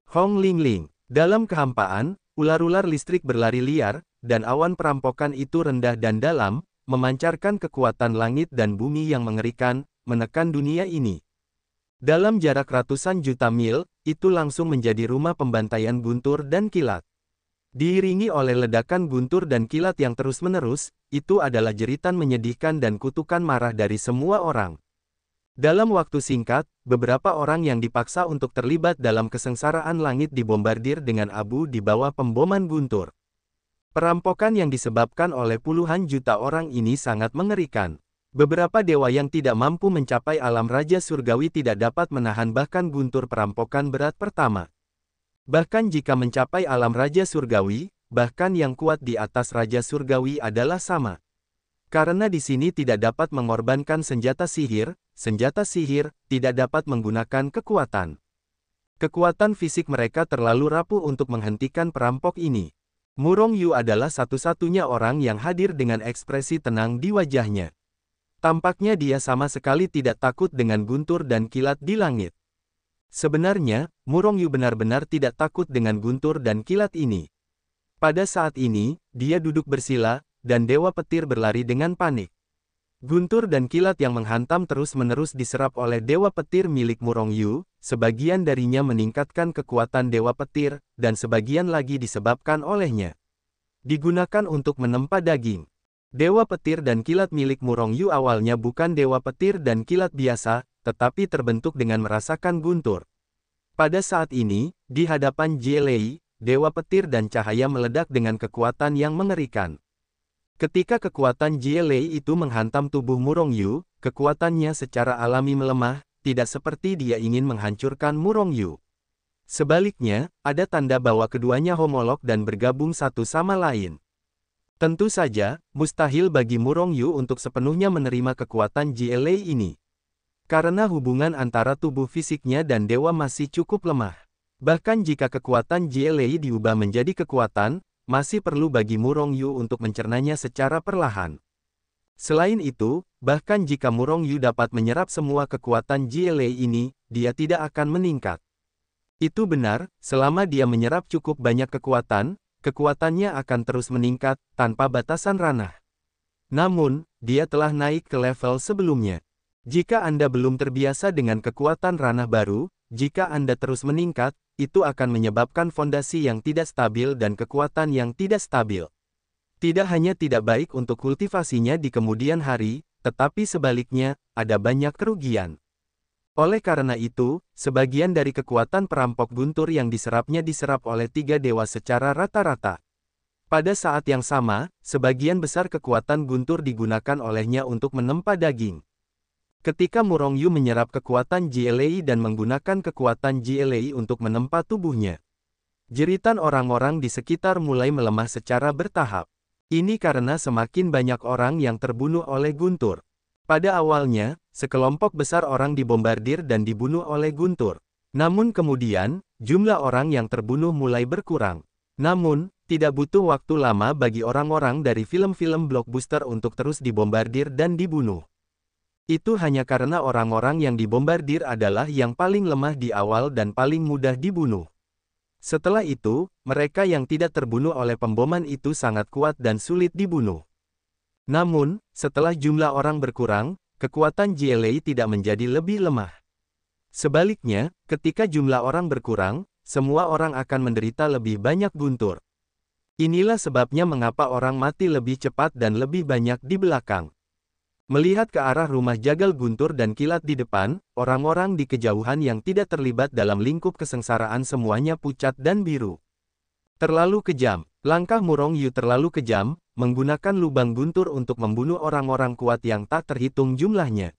Hong Ling Ling. Dalam kehampaan, ular-ular listrik berlari liar, dan awan perampokan itu rendah dan dalam, memancarkan kekuatan langit dan bumi yang mengerikan, menekan dunia ini. Dalam jarak ratusan juta mil, itu langsung menjadi rumah pembantaian guntur dan kilat. Diiringi oleh ledakan guntur dan kilat yang terus-menerus, itu adalah jeritan menyedihkan dan kutukan marah dari semua orang. Dalam waktu singkat, beberapa orang yang dipaksa untuk terlibat dalam kesengsaraan langit dibombardir dengan abu di bawah pemboman guntur. Perampokan yang disebabkan oleh puluhan juta orang ini sangat mengerikan. Beberapa dewa yang tidak mampu mencapai alam Raja Surgawi tidak dapat menahan bahkan guntur perampokan berat pertama. Bahkan jika mencapai alam Raja Surgawi, bahkan yang kuat di atas Raja Surgawi adalah sama. Karena di sini tidak dapat mengorbankan senjata sihir tidak dapat menggunakan kekuatan. Kekuatan fisik mereka terlalu rapuh untuk menghentikan perampok ini. Murong Yu adalah satu-satunya orang yang hadir dengan ekspresi tenang di wajahnya. Tampaknya dia sama sekali tidak takut dengan guntur dan kilat di langit. Sebenarnya, Murong Yu benar-benar tidak takut dengan guntur dan kilat ini. Pada saat ini, dia duduk bersila, dan Dewa Petir berlari dengan panik. Guntur dan kilat yang menghantam terus-menerus diserap oleh Dewa Petir milik Murong Yu, sebagian darinya meningkatkan kekuatan Dewa Petir, dan sebagian lagi disebabkan olehnya. Digunakan untuk menempa daging. Dewa Petir dan kilat milik Murong Yu awalnya bukan Dewa Petir dan kilat biasa, tetapi terbentuk dengan merasakan guntur. Pada saat ini, di hadapan Jie Lei, Dewa Petir dan cahaya meledak dengan kekuatan yang mengerikan. Ketika kekuatan Jie Lei itu menghantam tubuh Murong Yu, kekuatannya secara alami melemah, tidak seperti dia ingin menghancurkan Murong Yu. Sebaliknya, ada tanda bahwa keduanya homolog dan bergabung satu sama lain. Tentu saja, mustahil bagi Murong Yu untuk sepenuhnya menerima kekuatan Jie Lei ini. Karena hubungan antara tubuh fisiknya dan dewa masih cukup lemah. Bahkan jika kekuatan Jie Lei diubah menjadi kekuatan, masih perlu bagi Murong Yu untuk mencernanya secara perlahan. Selain itu, bahkan jika Murong Yu dapat menyerap semua kekuatan Jie Lei ini, dia tidak akan meningkat. Itu benar, selama dia menyerap cukup banyak kekuatan, kekuatannya akan terus meningkat, tanpa batasan ranah. Namun, dia telah naik ke level sebelumnya. Jika Anda belum terbiasa dengan kekuatan ranah baru, jika Anda terus meningkat, itu akan menyebabkan fondasi yang tidak stabil dan kekuatan yang tidak stabil. Tidak hanya tidak baik untuk kultivasinya di kemudian hari, tetapi sebaliknya, ada banyak kerugian. Oleh karena itu, sebagian dari kekuatan perampok guntur yang diserapnya diserap oleh tiga dewa secara rata-rata. Pada saat yang sama, sebagian besar kekuatan guntur digunakan olehnya untuk menempa daging. Ketika Murong Yu menyerap kekuatan Jie Lei dan menggunakan kekuatan Jie Lei untuk menempa tubuhnya, jeritan orang-orang di sekitar mulai melemah secara bertahap. Ini karena semakin banyak orang yang terbunuh oleh guntur. Pada awalnya, sekelompok besar orang dibombardir dan dibunuh oleh guntur. Namun kemudian, jumlah orang yang terbunuh mulai berkurang. Namun, tidak butuh waktu lama bagi orang-orang dari film-film blockbuster untuk terus dibombardir dan dibunuh. Itu hanya karena orang-orang yang dibombardir adalah yang paling lemah di awal dan paling mudah dibunuh. Setelah itu, mereka yang tidak terbunuh oleh pemboman itu sangat kuat dan sulit dibunuh. Namun, setelah jumlah orang berkurang, kekuatan Jie Lei tidak menjadi lebih lemah. Sebaliknya, ketika jumlah orang berkurang, semua orang akan menderita lebih banyak guntur. Inilah sebabnya mengapa orang mati lebih cepat dan lebih banyak di belakang. Melihat ke arah rumah jagal guntur dan kilat di depan, orang-orang di kejauhan yang tidak terlibat dalam lingkup kesengsaraan semuanya pucat dan biru. Terlalu kejam. Langkah Murong Yu terlalu kejam, menggunakan lubang guntur untuk membunuh orang-orang kuat yang tak terhitung jumlahnya.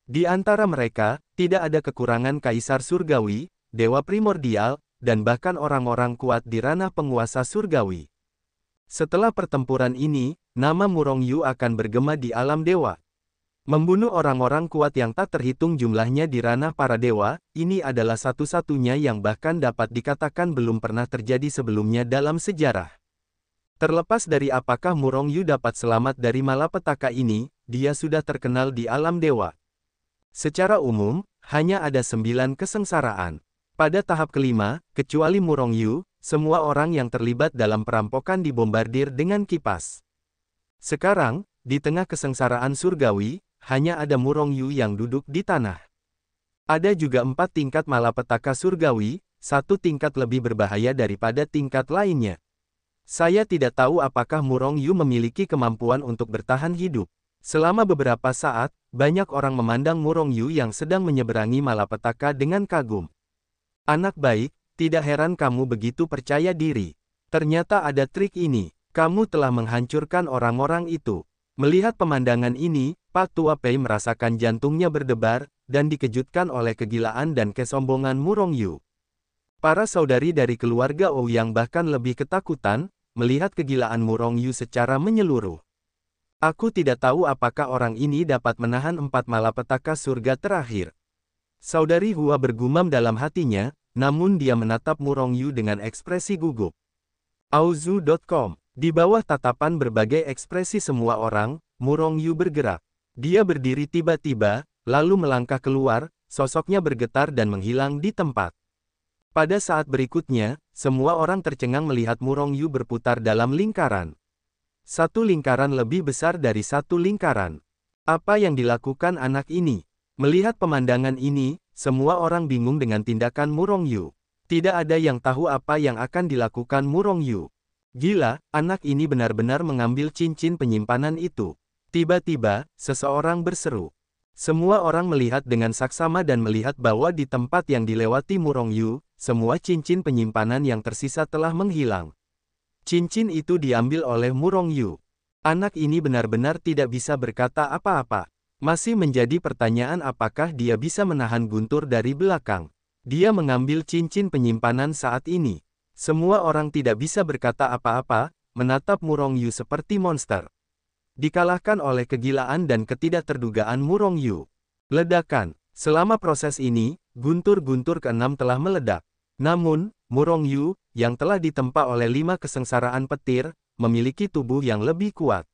Di antara mereka, tidak ada kekurangan Kaisar Surgawi, Dewa Primordial, dan bahkan orang-orang kuat di ranah penguasa Surgawi. Setelah pertempuran ini, nama Murong Yu akan bergema di alam dewa. Membunuh orang-orang kuat yang tak terhitung jumlahnya di ranah para dewa, ini adalah satu-satunya yang bahkan dapat dikatakan belum pernah terjadi sebelumnya dalam sejarah. Terlepas dari apakah Murong Yu dapat selamat dari malapetaka ini, dia sudah terkenal di alam dewa. Secara umum, hanya ada 9 kesengsaraan. Pada tahap kelima, kecuali Murong Yu, semua orang yang terlibat dalam perampokan dibombardir dengan kipas. Sekarang, di tengah kesengsaraan surgawi, hanya ada Murong Yu yang duduk di tanah. Ada juga 4 tingkat malapetaka surgawi, 1 tingkat lebih berbahaya daripada tingkat lainnya. Saya tidak tahu apakah Murong Yu memiliki kemampuan untuk bertahan hidup. Selama beberapa saat, banyak orang memandang Murong Yu yang sedang menyeberangi malapetaka dengan kagum. Anak baik, tidak heran kamu begitu percaya diri. Ternyata ada trik ini. Kamu telah menghancurkan orang-orang itu. Melihat pemandangan ini, Pak Tua Pei merasakan jantungnya berdebar, dan dikejutkan oleh kegilaan dan kesombongan Murong Yu. Para saudari dari keluarga Ouyang bahkan lebih ketakutan, melihat kegilaan Murong Yu secara menyeluruh. Aku tidak tahu apakah orang ini dapat menahan 4 malapetaka surga terakhir. Saudari Hua bergumam dalam hatinya, namun dia menatap Murong Yu dengan ekspresi gugup. Auzu.com. Di bawah tatapan berbagai ekspresi semua orang, Murong Yu bergerak. Dia berdiri tiba-tiba, lalu melangkah keluar, sosoknya bergetar dan menghilang di tempat. Pada saat berikutnya, semua orang tercengang melihat Murong Yu berputar dalam lingkaran. Satu lingkaran lebih besar dari satu lingkaran. Apa yang dilakukan anak ini? Melihat pemandangan ini, semua orang bingung dengan tindakan Murong Yu. Tidak ada yang tahu apa yang akan dilakukan Murong Yu. Gila, anak ini benar-benar mengambil cincin penyimpanan itu. Tiba-tiba, seseorang berseru. Semua orang melihat dengan saksama dan melihat bahwa di tempat yang dilewati Murong Yu, semua cincin penyimpanan yang tersisa telah menghilang. Cincin itu diambil oleh Murong Yu. Anak ini benar-benar tidak bisa berkata apa-apa. Masih menjadi pertanyaan apakah dia bisa menahan guntur dari belakang. Dia mengambil cincin penyimpanan saat ini. Semua orang tidak bisa berkata apa-apa, menatap Murong Yu seperti monster. Dikalahkan oleh kegilaan dan ketidakterdugaan Murong Yu. Ledakan. Selama proses ini, guntur-guntur keenam telah meledak. Namun, Murong Yu, yang telah ditempa oleh 5 kesengsaraan petir, memiliki tubuh yang lebih kuat.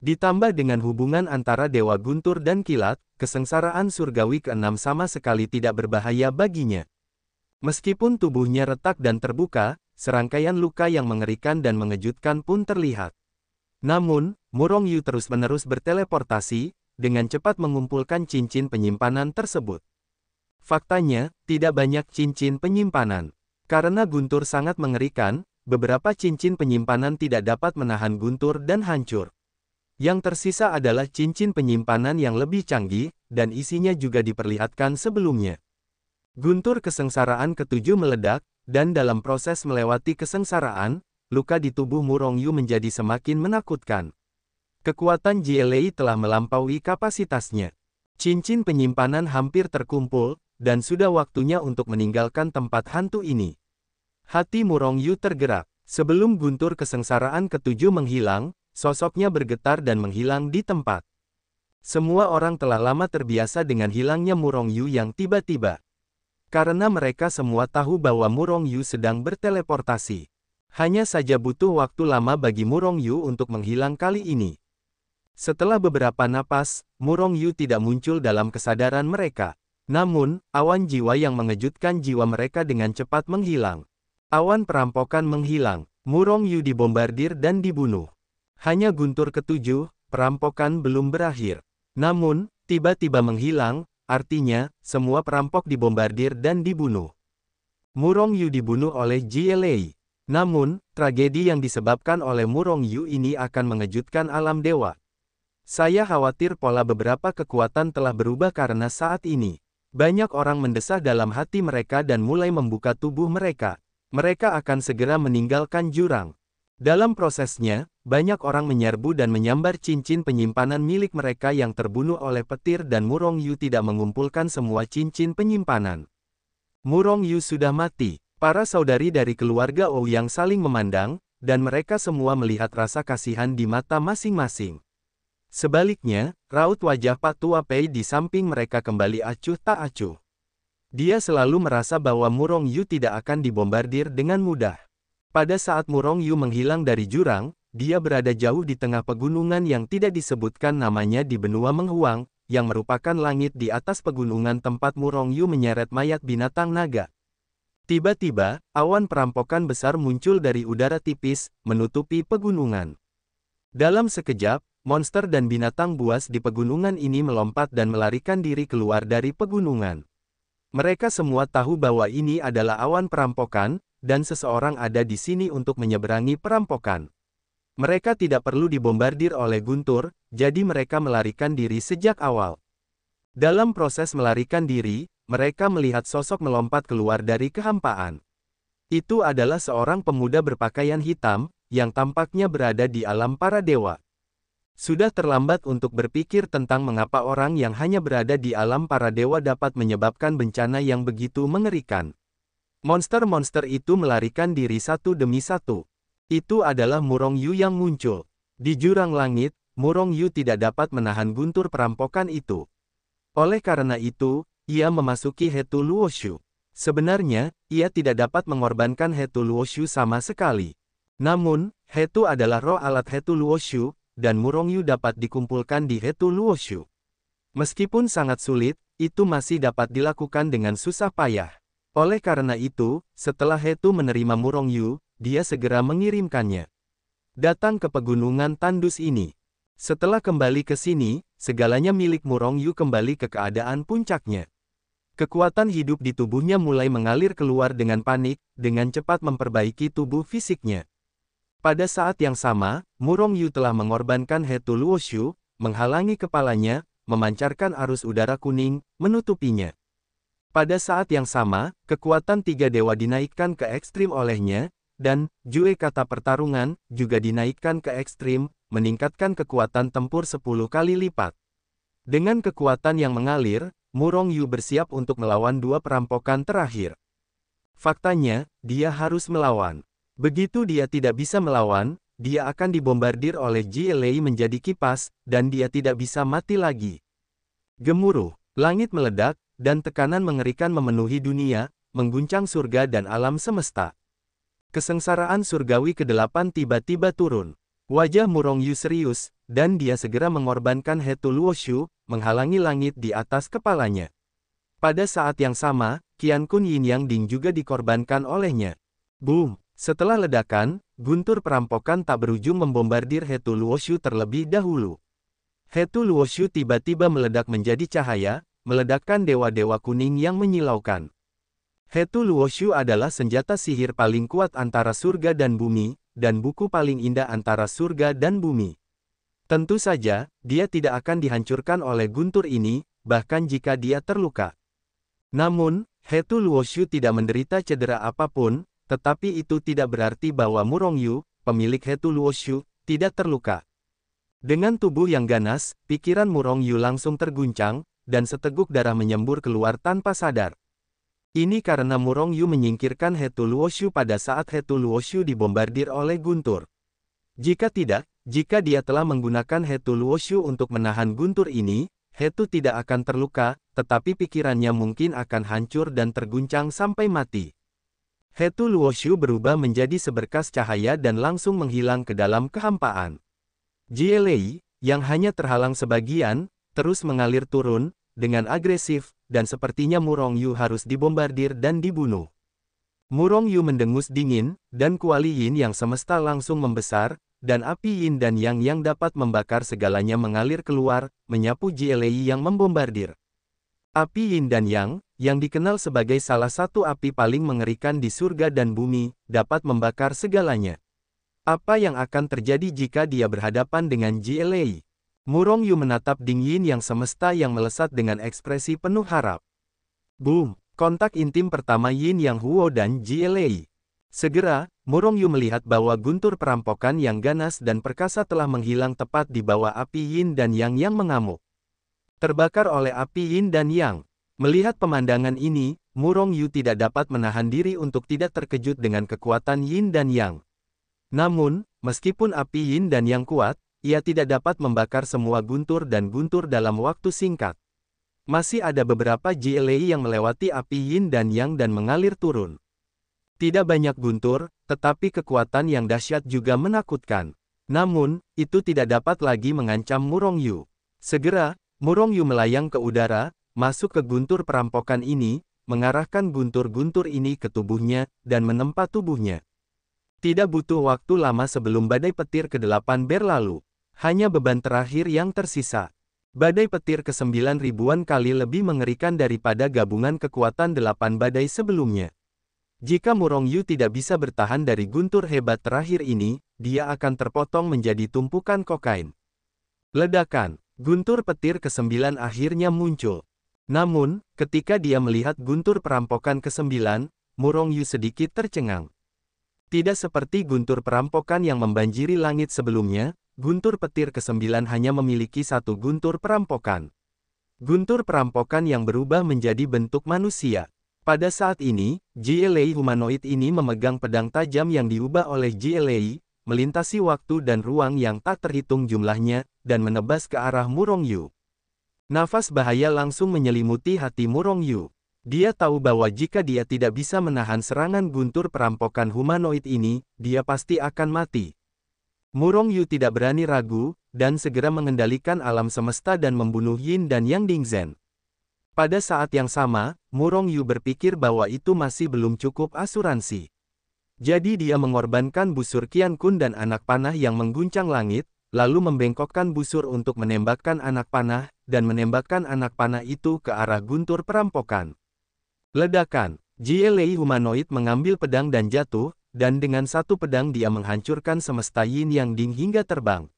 Ditambah dengan hubungan antara Dewa Guntur dan Kilat, kesengsaraan surgawi ke-6 sama sekali tidak berbahaya baginya. Meskipun tubuhnya retak dan terbuka, serangkaian luka yang mengerikan dan mengejutkan pun terlihat. Namun, Murong Yu terus-menerus berteleportasi, dengan cepat mengumpulkan cincin penyimpanan tersebut. Faktanya, tidak banyak cincin penyimpanan. Karena guntur sangat mengerikan, beberapa cincin penyimpanan tidak dapat menahan guntur dan hancur. Yang tersisa adalah cincin penyimpanan yang lebih canggih, dan isinya juga diperlihatkan sebelumnya. Guntur kesengsaraan ke-7 meledak, dan dalam proses melewati kesengsaraan, luka di tubuh Murong Yu menjadi semakin menakutkan. Kekuatan JLA telah melampaui kapasitasnya. Cincin penyimpanan hampir terkumpul, dan sudah waktunya untuk meninggalkan tempat hantu ini. Hati Murong Yu tergerak. Sebelum guntur kesengsaraan ke-7 menghilang, sosoknya bergetar dan menghilang di tempat. Semua orang telah lama terbiasa dengan hilangnya Murong Yu yang tiba-tiba. Karena mereka semua tahu bahwa Murong Yu sedang berteleportasi. Hanya saja butuh waktu lama bagi Murong Yu untuk menghilang kali ini. Setelah beberapa napas, Murong Yu tidak muncul dalam kesadaran mereka. Namun, awan jiwa yang mengejutkan jiwa mereka dengan cepat menghilang. Awan perampokan menghilang. Murong Yu dibombardir dan dibunuh. Hanya guntur ke-7, perampokan belum berakhir. Namun, tiba-tiba menghilang, artinya, semua perampok dibombardir dan dibunuh. Murong Yu dibunuh oleh JLA. Namun, tragedi yang disebabkan oleh Murong Yu ini akan mengejutkan alam dewa. Saya khawatir pola beberapa kekuatan telah berubah karena saat ini. Banyak orang mendesah dalam hati mereka dan mulai membuka tubuh mereka. Mereka akan segera meninggalkan jurang. Dalam prosesnya, banyak orang menyerbu dan menyambar cincin penyimpanan milik mereka yang terbunuh oleh petir dan Murong Yu tidak mengumpulkan semua cincin penyimpanan. Murong Yu sudah mati. Para saudari dari keluarga Ouyang saling memandang, dan mereka semua melihat rasa kasihan di mata masing-masing. Sebaliknya, raut wajah Pak Tua Pei di samping mereka kembali acuh tak acuh. Dia selalu merasa bahwa Murong Yu tidak akan dibombardir dengan mudah. Pada saat Murong Yu menghilang dari jurang, dia berada jauh di tengah pegunungan yang tidak disebutkan namanya di benua Menghuang, yang merupakan langit di atas pegunungan tempat Murong Yu menyeret mayat binatang naga. Tiba-tiba, awan perampokan besar muncul dari udara tipis, menutupi pegunungan. Dalam sekejap, monster dan binatang buas di pegunungan ini melompat dan melarikan diri keluar dari pegunungan. Mereka semua tahu bahwa ini adalah awan perampokan, dan seseorang ada di sini untuk menyeberangi perampokan. Mereka tidak perlu dibombardir oleh guntur, jadi mereka melarikan diri sejak awal. Dalam proses melarikan diri, mereka melihat sosok melompat keluar dari kehampaan. Itu adalah seorang pemuda berpakaian hitam, yang tampaknya berada di alam para dewa. Sudah terlambat untuk berpikir tentang mengapa orang yang hanya berada di alam para dewa dapat menyebabkan bencana yang begitu mengerikan. Monster-monster itu melarikan diri satu demi satu. Itu adalah Murong Yu yang muncul. Di jurang langit, Murong Yu tidak dapat menahan guntur perampokan itu. Oleh karena itu, ia memasuki Hetu Luoshu. Sebenarnya, ia tidak dapat mengorbankan Hetu Luoshu sama sekali. Namun, Hetu adalah roh alat Hetu Luoshu, dan Murong Yu dapat dikumpulkan di Hetu Luoshu. Meskipun sangat sulit, itu masih dapat dilakukan dengan susah payah. Oleh karena itu, setelah Hetu menerima Murong Yu, dia segera mengirimkannya datang ke pegunungan tandus ini. Setelah kembali ke sini, segalanya milik Murong Yu kembali ke keadaan puncaknya. Kekuatan hidup di tubuhnya mulai mengalir keluar dengan panik, dengan cepat memperbaiki tubuh fisiknya. Pada saat yang sama, Murong Yu telah mengorbankan Hetu Luoshu, menghalangi kepalanya, memancarkan arus udara kuning, menutupinya. Pada saat yang sama, kekuatan tiga dewa dinaikkan ke ekstrim olehnya, dan Jue kata pertarungan juga dinaikkan ke ekstrim, meningkatkan kekuatan tempur 10 kali lipat. Dengan kekuatan yang mengalir, Murong Yu bersiap untuk melawan dua perampokan terakhir. Faktanya, dia harus melawan. Begitu dia tidak bisa melawan, dia akan dibombardir oleh JLA menjadi kipas, dan dia tidak bisa mati lagi. Gemuruh, langit meledak, dan tekanan mengerikan memenuhi dunia, mengguncang surga dan alam semesta. Kesengsaraan surgawi ke-8 tiba-tiba turun. Wajah Murong Yu serius, dan dia segera mengorbankan Hetu Luoshu, menghalangi langit di atas kepalanya. Pada saat yang sama, Qiankun Yin Yang Ding juga dikorbankan olehnya. Boom! Setelah ledakan, guntur perampokan tak berujung membombardir Hetu Luoshu terlebih dahulu. Hetu Luoshu tiba-tiba meledak menjadi cahaya, meledakkan dewa-dewa kuning yang menyilaukan. Hetu Luoshu adalah senjata sihir paling kuat antara surga dan bumi, dan buku paling indah antara surga dan bumi. Tentu saja, dia tidak akan dihancurkan oleh guntur ini, bahkan jika dia terluka. Namun, Hetu Luoshu tidak menderita cedera apapun, tetapi itu tidak berarti bahwa Murong Yu, pemilik Hetu Luoshu, tidak terluka. Dengan tubuh yang ganas, pikiran Murong Yu langsung terguncang, dan seteguk darah menyembur keluar tanpa sadar. Ini karena Murong Yu menyingkirkan Hetu Luoshu pada saat Hetu Luoshu dibombardir oleh guntur. Jika tidak, jika dia telah menggunakan Hetu Luoshu untuk menahan guntur ini, Hetu tidak akan terluka, tetapi pikirannya mungkin akan hancur dan terguncang sampai mati. Hetu Luoshu berubah menjadi seberkas cahaya dan langsung menghilang ke dalam kehampaan. JLA, yang hanya terhalang sebagian, terus mengalir turun, dengan agresif, dan sepertinya Murong Yu harus dibombardir dan dibunuh. Murong Yu mendengus dingin, dan kuali Yin yang semesta langsung membesar, dan api Yin dan Yang yang dapat membakar segalanya mengalir keluar, menyapu JLA yang membombardir. Api Yin dan Yang, yang dikenal sebagai salah satu api paling mengerikan di surga dan bumi, dapat membakar segalanya. Apa yang akan terjadi jika dia berhadapan dengan JLA? Murong Yu menatap Ding Yin yang semesta yang melesat dengan ekspresi penuh harap. Boom! Kontak intim pertama Yin Yang Huo dan JLA. Segera, Murong Yu melihat bahwa guntur perampokan yang ganas dan perkasa telah menghilang tepat di bawah api Yin dan Yang yang mengamuk. Terbakar oleh api Yin dan Yang. Melihat pemandangan ini, Murong Yu tidak dapat menahan diri untuk tidak terkejut dengan kekuatan Yin dan Yang. Namun, meskipun api Yin dan Yang kuat, ia tidak dapat membakar semua guntur dan guntur dalam waktu singkat. Masih ada beberapa JLA yang melewati api Yin dan Yang dan mengalir turun. Tidak banyak guntur, tetapi kekuatan yang dahsyat juga menakutkan. Namun, itu tidak dapat lagi mengancam Murong Yu. Segera, Murong Yu melayang ke udara, masuk ke guntur perampokan ini, mengarahkan guntur-guntur ini ke tubuhnya, dan menempa tubuhnya. Tidak butuh waktu lama sebelum badai petir ke-8 berlalu. Hanya beban terakhir yang tersisa. Badai petir ke-9 ribuan kali lebih mengerikan daripada gabungan kekuatan 8 badai sebelumnya. Jika Murongyu tidak bisa bertahan dari guntur hebat terakhir ini, dia akan terpotong menjadi tumpukan kokain. Ledakan. Guntur petir ke-9 akhirnya muncul. Namun, ketika dia melihat guntur perampokan ke-9, Murongyu sedikit tercengang. Tidak seperti guntur perampokan yang membanjiri langit sebelumnya, guntur petir ke-9 hanya memiliki satu guntur perampokan. Guntur perampokan yang berubah menjadi bentuk manusia. Pada saat ini, GLA humanoid ini memegang pedang tajam yang diubah oleh GLA, melintasi waktu dan ruang yang tak terhitung jumlahnya, dan menebas ke arah Murongyu. Nafas bahaya langsung menyelimuti hati Murongyu. Dia tahu bahwa jika dia tidak bisa menahan serangan guntur perampokan humanoid ini, dia pasti akan mati. Murongyu tidak berani ragu, dan segera mengendalikan alam semesta dan membunuh Yin dan Yang Dingzhen. Pada saat yang sama, Murongyu berpikir bahwa itu masih belum cukup asuransi. Jadi dia mengorbankan busur Qiankun dan anak panah yang mengguncang langit, lalu membengkokkan busur untuk menembakkan anak panah, dan menembakkan anak panah itu ke arah guntur perampokan. Ledakan. GLA humanoid mengambil pedang dan jatuh, dan dengan satu pedang dia menghancurkan semesta Yin Yang Ding hingga terbang.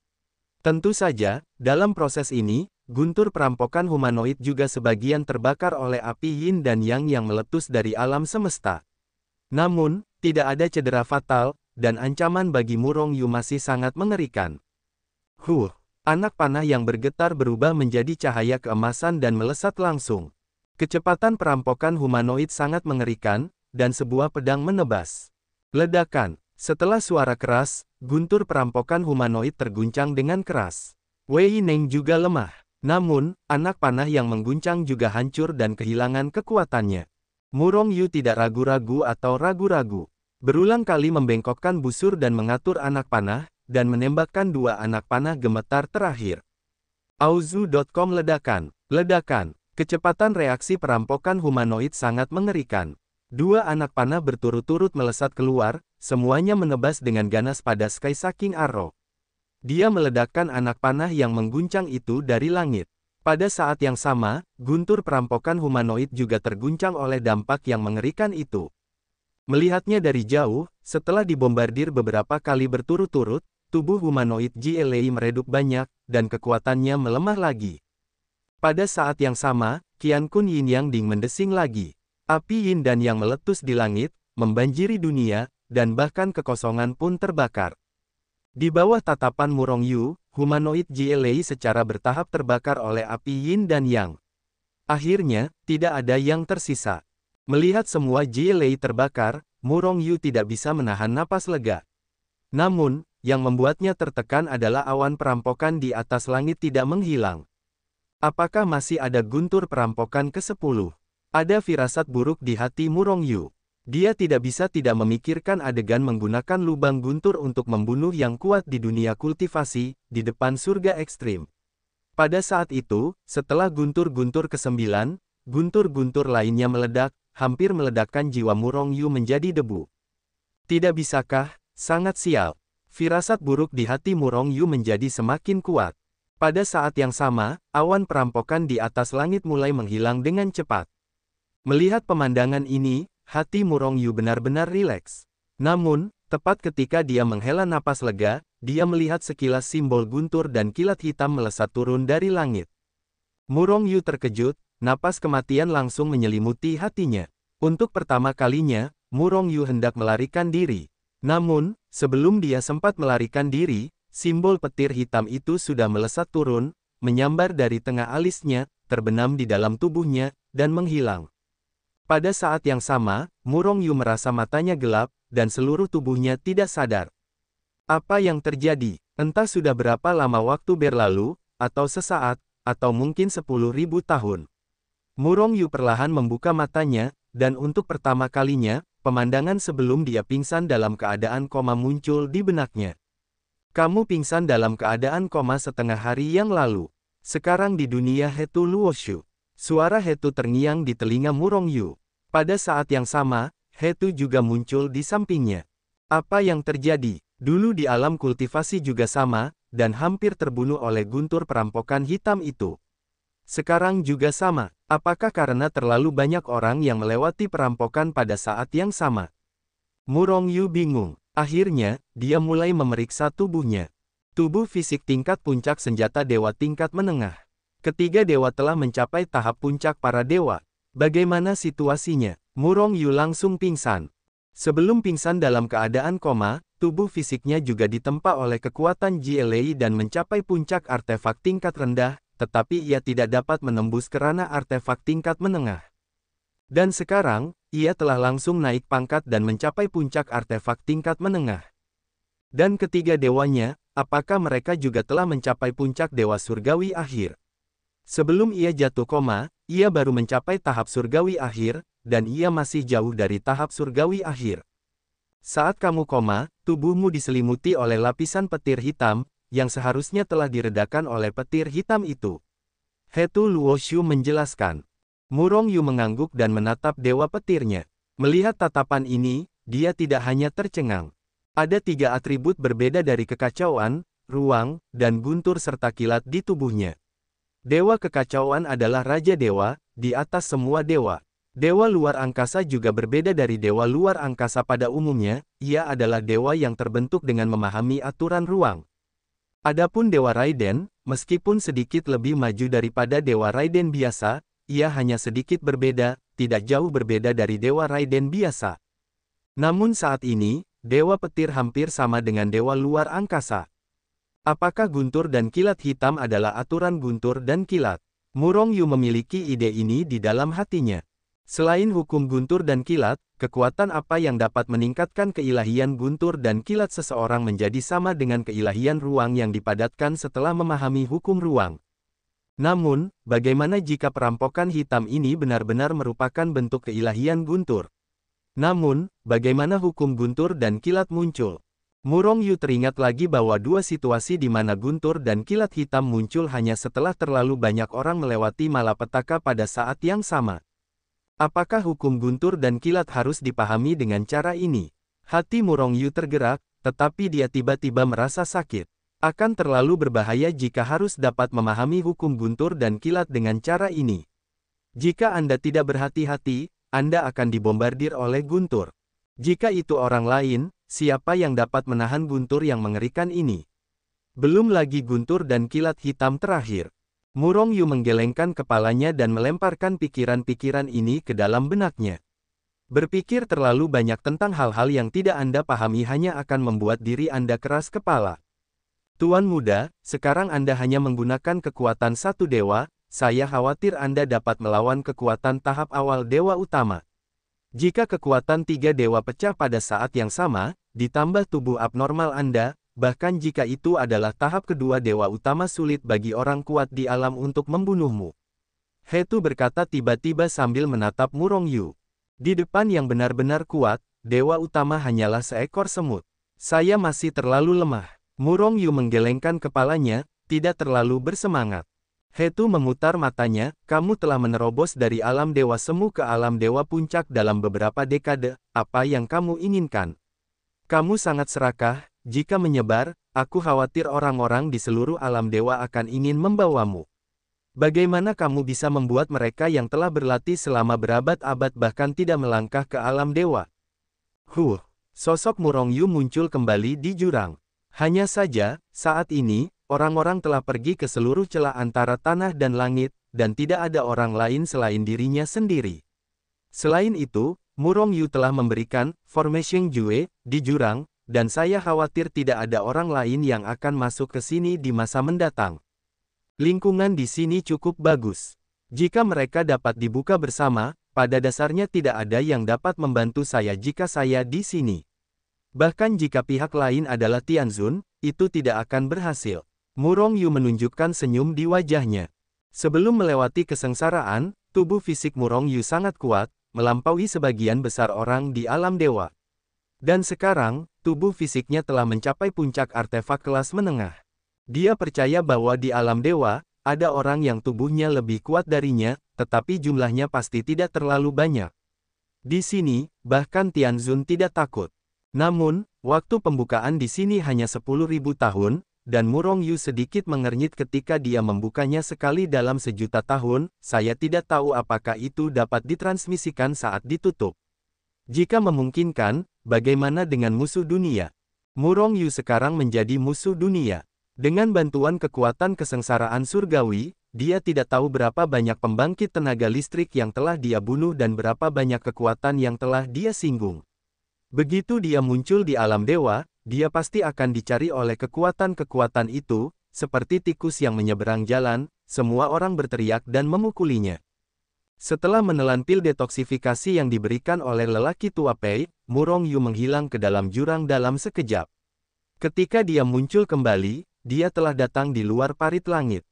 Tentu saja, dalam proses ini, guntur perampokan humanoid juga sebagian terbakar oleh api Yin dan Yang yang meletus dari alam semesta. Namun, tidak ada cedera fatal, dan ancaman bagi Murongyu masih sangat mengerikan. Anak panah yang bergetar berubah menjadi cahaya keemasan dan melesat langsung. Kecepatan perampokan humanoid sangat mengerikan, dan sebuah pedang menebas. Ledakan. Setelah suara keras, guntur perampokan humanoid terguncang dengan keras. Wei Neng juga lemah. Namun, anak panah yang mengguncang juga hancur dan kehilangan kekuatannya. Murongyu tidak ragu-ragu atau ragu-ragu. Berulang kali membengkokkan busur dan mengatur anak panah, dan menembakkan dua anak panah gemetar terakhir. Auzu.com Ledakan. Ledakan. Kecepatan reaksi perampokan humanoid sangat mengerikan. Dua anak panah berturut-turut melesat keluar, semuanya menebas dengan ganas pada Sky Sucking Arrow. Dia meledakkan anak panah yang mengguncang itu dari langit. Pada saat yang sama, guntur perampokan humanoid juga terguncang oleh dampak yang mengerikan itu. Melihatnya dari jauh, setelah dibombardir beberapa kali berturut-turut, tubuh humanoid GLA meredup banyak, dan kekuatannya melemah lagi. Pada saat yang sama, Qiankun Yin Yang Ding mendesing lagi. Api Yin dan Yang meletus di langit, membanjiri dunia, dan bahkan kekosongan pun terbakar. Di bawah tatapan Murongyu, humanoid GLA secara bertahap terbakar oleh api Yin dan Yang. Akhirnya, tidak ada yang tersisa. Melihat semua GLA terbakar, Murongyu tidak bisa menahan napas lega. Namun, yang membuatnya tertekan adalah awan perampokan di atas langit tidak menghilang. Apakah masih ada guntur perampokan ke-10? Ada firasat buruk di hati Murongyu. Dia tidak bisa tidak memikirkan adegan menggunakan lubang guntur untuk membunuh yang kuat di dunia kultivasi, di depan surga ekstrim. Pada saat itu, setelah guntur-guntur ke-9, guntur-guntur lainnya meledak, hampir meledakkan jiwa Murongyu menjadi debu. Tidak bisakah? Sangat sial. Firasat buruk di hati Murongyu menjadi semakin kuat. Pada saat yang sama, awan perampokan di atas langit mulai menghilang dengan cepat. Melihat pemandangan ini, hati Murongyu benar-benar rileks. Namun, tepat ketika dia menghela napas lega, dia melihat sekilas simbol guntur dan kilat hitam melesat turun dari langit. Murongyu terkejut, napas kematian langsung menyelimuti hatinya. Untuk pertama kalinya, Murongyu hendak melarikan diri. Namun, sebelum dia sempat melarikan diri, simbol petir hitam itu sudah melesat turun, menyambar dari tengah alisnya, terbenam di dalam tubuhnya, dan menghilang. Pada saat yang sama, Murongyu merasa matanya gelap, dan seluruh tubuhnya tidak sadar. Apa yang terjadi? Entah sudah berapa lama waktu berlalu, atau sesaat, atau mungkin 10.000 tahun. Murongyu perlahan membuka matanya, dan untuk pertama kalinya, pemandangan sebelum dia pingsan dalam keadaan koma muncul di benaknya. Kamu pingsan dalam keadaan koma setengah hari yang lalu. Sekarang di dunia Hetu Luoshu. Suara Hetu terngiang di telinga Murongyu. Pada saat yang sama, Hetu juga muncul di sampingnya. Apa yang terjadi? Dulu di alam kultivasi juga sama, dan hampir terbunuh oleh guntur perampokan hitam itu. Sekarang juga sama. Apakah karena terlalu banyak orang yang melewati perampokan pada saat yang sama? Murong Yu bingung. Akhirnya, dia mulai memeriksa tubuhnya. Tubuh fisik tingkat puncak senjata dewa tingkat menengah. Ketiga dewa telah mencapai tahap puncak para dewa. Bagaimana situasinya? Murong Yu langsung pingsan. Sebelum pingsan dalam keadaan koma, tubuh fisiknya juga ditempa oleh kekuatan GLA dan mencapai puncak artefak tingkat rendah, tetapi ia tidak dapat menembus ke ranah artefak tingkat menengah. Dan sekarang, ia telah langsung naik pangkat dan mencapai puncak artefak tingkat menengah. Dan ketiga dewanya, apakah mereka juga telah mencapai puncak dewa surgawi akhir? Sebelum ia jatuh koma, ia baru mencapai tahap surgawi akhir, dan ia masih jauh dari tahap surgawi akhir. Saat kamu koma, tubuhmu diselimuti oleh lapisan petir hitam, yang seharusnya telah diredakan oleh petir hitam itu. Hetu Luoshu menjelaskan. Murong Yu mengangguk dan menatap dewa petirnya. Melihat tatapan ini, dia tidak hanya tercengang. Ada 3 atribut berbeda dari kekacauan, ruang, dan guntur serta kilat di tubuhnya. Dewa kekacauan adalah Raja Dewa, di atas semua dewa. Dewa luar angkasa juga berbeda dari dewa luar angkasa pada umumnya, ia adalah dewa yang terbentuk dengan memahami aturan ruang. Adapun Dewa Raiden, meskipun sedikit lebih maju daripada Dewa Raiden biasa, ia hanya sedikit berbeda, tidak jauh berbeda dari Dewa Raiden biasa. Namun saat ini, Dewa Petir hampir sama dengan Dewa luar angkasa. Apakah guntur dan kilat hitam adalah aturan guntur dan kilat? Murong Yu memiliki ide ini di dalam hatinya. Selain hukum guntur dan kilat, kekuatan apa yang dapat meningkatkan keilahian guntur dan kilat seseorang menjadi sama dengan keilahian ruang yang dipadatkan setelah memahami hukum ruang? Namun, bagaimana jika perampokan hitam ini benar-benar merupakan bentuk keilahian guntur? Namun, bagaimana hukum guntur dan kilat muncul? Murong Yu teringat lagi bahwa 2 situasi di mana guntur dan kilat hitam muncul hanya setelah terlalu banyak orang melewati malapetaka pada saat yang sama. Apakah hukum guntur dan kilat harus dipahami dengan cara ini? Hati Murong Yu tergerak, tetapi dia tiba-tiba merasa sakit. Akan terlalu berbahaya jika harus dapat memahami hukum guntur dan kilat dengan cara ini. Jika Anda tidak berhati-hati, Anda akan dibombardir oleh guntur. Jika itu orang lain, siapa yang dapat menahan guntur yang mengerikan ini? Belum lagi guntur dan kilat hitam terakhir. Murong Yu menggelengkan kepalanya dan melemparkan pikiran-pikiran ini ke dalam benaknya. Berpikir terlalu banyak tentang hal-hal yang tidak Anda pahami hanya akan membuat diri Anda keras kepala. Tuan muda, sekarang Anda hanya menggunakan kekuatan 1 dewa, saya khawatir Anda dapat melawan kekuatan tahap awal dewa utama. Jika kekuatan 3 dewa pecah pada saat yang sama, ditambah tubuh abnormal Anda, bahkan jika itu adalah tahap kedua dewa utama sulit bagi orang kuat di alam untuk membunuhmu. Hetu berkata tiba-tiba sambil menatap Murong Yu. Di depan yang benar-benar kuat, dewa utama hanyalah seekor semut. Saya masih terlalu lemah. Murong Yu menggelengkan kepalanya, tidak terlalu bersemangat. Hetu memutar matanya, kamu telah menerobos dari alam dewa semu ke alam dewa puncak dalam beberapa dekade, apa yang kamu inginkan? Kamu sangat serakah. Jika menyebar, aku khawatir orang-orang di seluruh alam dewa akan ingin membawamu. Bagaimana kamu bisa membuat mereka yang telah berlatih selama berabad-abad bahkan tidak melangkah ke alam dewa? Sosok Murong Yu muncul kembali di jurang. Hanya saja, saat ini, orang-orang telah pergi ke seluruh celah antara tanah dan langit, dan tidak ada orang lain selain dirinya sendiri. Selain itu, Murong Yu telah memberikan formation Jue di jurang, dan saya khawatir tidak ada orang lain yang akan masuk ke sini di masa mendatang. Lingkungan di sini cukup bagus. Jika mereka dapat dibuka bersama, pada dasarnya tidak ada yang dapat membantu saya jika saya di sini. Bahkan jika pihak lain adalah Tianzun, itu tidak akan berhasil. Murong Yu menunjukkan senyum di wajahnya. Sebelum melewati kesengsaraan, tubuh fisik Murong Yu sangat kuat, melampaui sebagian besar orang di alam dewa. Dan sekarang, tubuh fisiknya telah mencapai puncak artefak kelas menengah. Dia percaya bahwa di alam dewa, ada orang yang tubuhnya lebih kuat darinya, tetapi jumlahnya pasti tidak terlalu banyak. Di sini, bahkan Tianzun tidak takut. Namun, waktu pembukaan di sini hanya 10.000 tahun, dan Murong Yu sedikit mengernyit ketika dia membukanya sekali dalam sejuta tahun. Saya tidak tahu apakah itu dapat ditransmisikan saat ditutup. Jika memungkinkan, bagaimana dengan musuh dunia? Murong Yu sekarang menjadi musuh dunia. Dengan bantuan kekuatan kesengsaraan surgawi, dia tidak tahu berapa banyak pembangkit tenaga listrik yang telah dia bunuh dan berapa banyak kekuatan yang telah dia singgung. Begitu dia muncul di alam dewa, dia pasti akan dicari oleh kekuatan-kekuatan itu, seperti tikus yang menyeberang jalan. Semua orang berteriak dan memukulinya. Setelah menelan pil detoksifikasi yang diberikan oleh lelaki tua Pei, Murong Yu menghilang ke dalam jurang dalam sekejap. Ketika dia muncul kembali, dia telah datang di luar parit langit.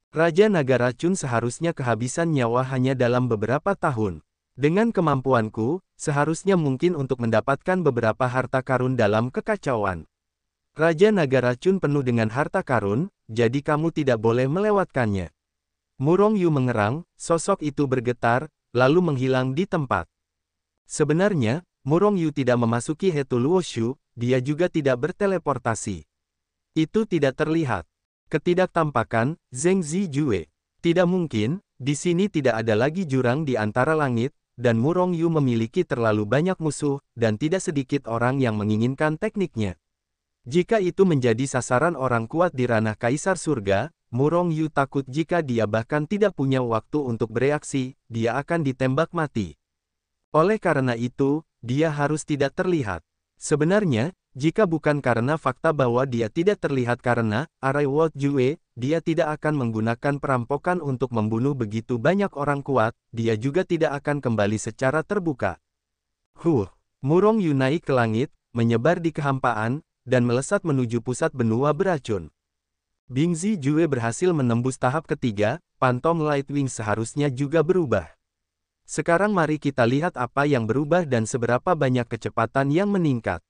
Raja Naga Racun seharusnya kehabisan nyawa hanya dalam beberapa tahun. Dengan kemampuanku, seharusnya mungkin untuk mendapatkan beberapa harta karun dalam kekacauan. Raja Naga Racun penuh dengan harta karun, jadi kamu tidak boleh melewatkannya. Murong Yu mengerang, sosok itu bergetar, lalu menghilang di tempat. Sebenarnya, Murong Yu tidak memasuki Hetu Luoshu, dia juga tidak berteleportasi. Itu tidak terlihat. Ketidaktampakan, Zheng Zijue. Tidak mungkin, di sini tidak ada lagi jurang di antara langit, dan Murong Yu memiliki terlalu banyak musuh, dan tidak sedikit orang yang menginginkan tekniknya. Jika itu menjadi sasaran orang kuat di ranah Kaisar Surga, Murong Yu takut jika dia bahkan tidak punya waktu untuk bereaksi, dia akan ditembak mati. Oleh karena itu, dia harus tidak terlihat. Sebenarnya, jika bukan karena fakta bahwa dia tidak terlihat karena Arai World Jue, dia tidak akan menggunakan perampokan untuk membunuh begitu banyak orang kuat, dia juga tidak akan kembali secara terbuka. Murong Yu naik ke langit, menyebar di kehampaan, dan melesat menuju pusat benua beracun. Bing Zijue berhasil menembus tahap ketiga, Phantom Lightwing seharusnya juga berubah. Sekarang mari kita lihat apa yang berubah dan seberapa banyak kecepatan yang meningkat.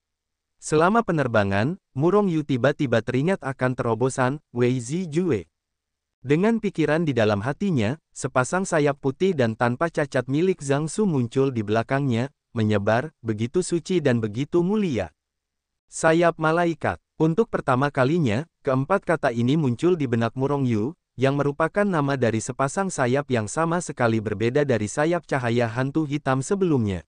Selama penerbangan, Murong Yu tiba-tiba teringat akan terobosan Wei Zijue. Dengan pikiran di dalam hatinya, sepasang sayap putih dan tanpa cacat milik Zhang Su muncul di belakangnya, menyebar, begitu suci dan begitu mulia. Sayap malaikat. Untuk pertama kalinya, keempat kata ini muncul di benak Murong Yu, yang merupakan nama dari sepasang sayap yang sama sekali berbeda dari sayap cahaya hantu hitam sebelumnya.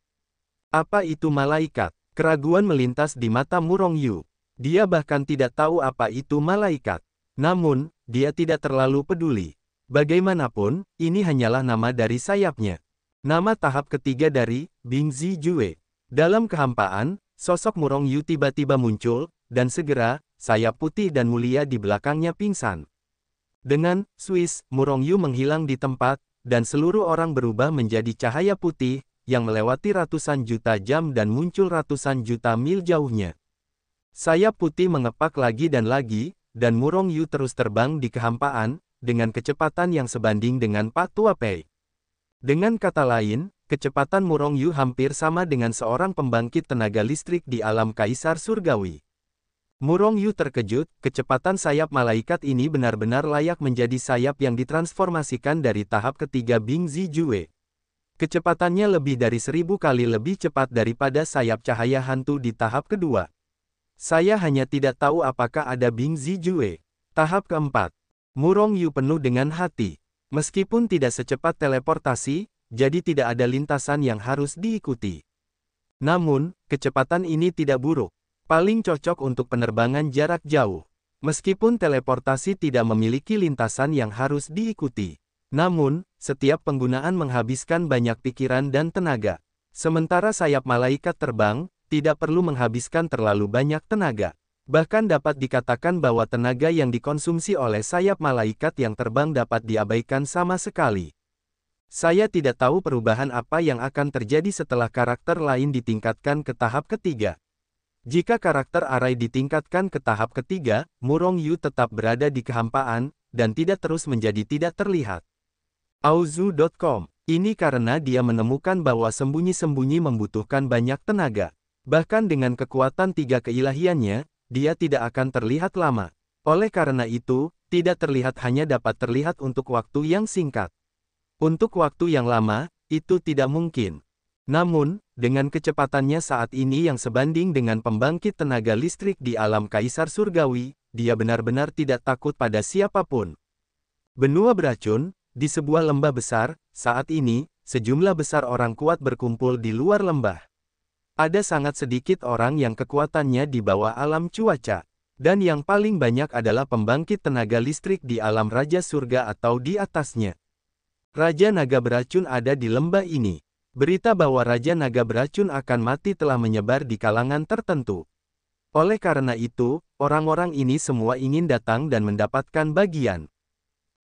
Apa itu malaikat? Keraguan melintas di mata Murong Yu. Dia bahkan tidak tahu apa itu malaikat. Namun, dia tidak terlalu peduli. Bagaimanapun, ini hanyalah nama dari sayapnya. Nama tahap ketiga dari Bing Zijue. Dalam kehampaan, sosok Murong Yu tiba-tiba muncul, dan segera, sayap putih dan mulia di belakangnya pingsan. Dengan Swiss, Murong Yu menghilang di tempat, dan seluruh orang berubah menjadi cahaya putih, yang melewati ratusan juta jam dan muncul ratusan juta mil jauhnya. Sayap putih mengepak lagi, dan Murong Yu terus terbang di kehampaan, dengan kecepatan yang sebanding dengan Pak Tua Pei. Dengan kata lain, kecepatan Murong Yu hampir sama dengan seorang pembangkit tenaga listrik di alam Kaisar Surgawi. Murong Yu terkejut, kecepatan sayap malaikat ini benar-benar layak menjadi sayap yang ditransformasikan dari tahap ketiga Bing Zijue. Kecepatannya lebih dari 1000 kali lebih cepat daripada sayap cahaya hantu di tahap kedua. Saya hanya tidak tahu apakah ada Bing Zijue. Tahap keempat. Murong Yu penuh dengan hati. Meskipun tidak secepat teleportasi, jadi tidak ada lintasan yang harus diikuti. Namun, kecepatan ini tidak buruk. Paling cocok untuk penerbangan jarak jauh. Meskipun teleportasi tidak memiliki lintasan yang harus diikuti. Namun, setiap penggunaan menghabiskan banyak pikiran dan tenaga. Sementara sayap malaikat terbang, tidak perlu menghabiskan terlalu banyak tenaga. Bahkan dapat dikatakan bahwa tenaga yang dikonsumsi oleh sayap malaikat yang terbang dapat diabaikan sama sekali. Saya tidak tahu perubahan apa yang akan terjadi setelah karakter lain ditingkatkan ke tahap ketiga. Jika karakter Arai ditingkatkan ke tahap ketiga, Murong Yu tetap berada di kehampaan, dan tidak terus menjadi tidak terlihat. Auzu.com. Ini karena dia menemukan bahwa sembunyi-sembunyi membutuhkan banyak tenaga. Bahkan dengan kekuatan 3 keilahiannya, dia tidak akan terlihat lama. Oleh karena itu, tidak terlihat hanya dapat terlihat untuk waktu yang singkat. Untuk waktu yang lama, itu tidak mungkin. Namun, dengan kecepatannya saat ini yang sebanding dengan pembangkit tenaga listrik di alam Kaisar Surgawi, dia benar-benar tidak takut pada siapapun. Benua beracun, di sebuah lembah besar, saat ini, sejumlah besar orang kuat berkumpul di luar lembah. Ada sangat sedikit orang yang kekuatannya di bawah alam cuaca. Dan yang paling banyak adalah pembangkit tenaga listrik di alam Raja Surga atau di atasnya. Raja Naga Beracun ada di lembah ini. Berita bahwa Raja Naga Beracun akan mati telah menyebar di kalangan tertentu. Oleh karena itu, orang-orang ini semua ingin datang dan mendapatkan bagian.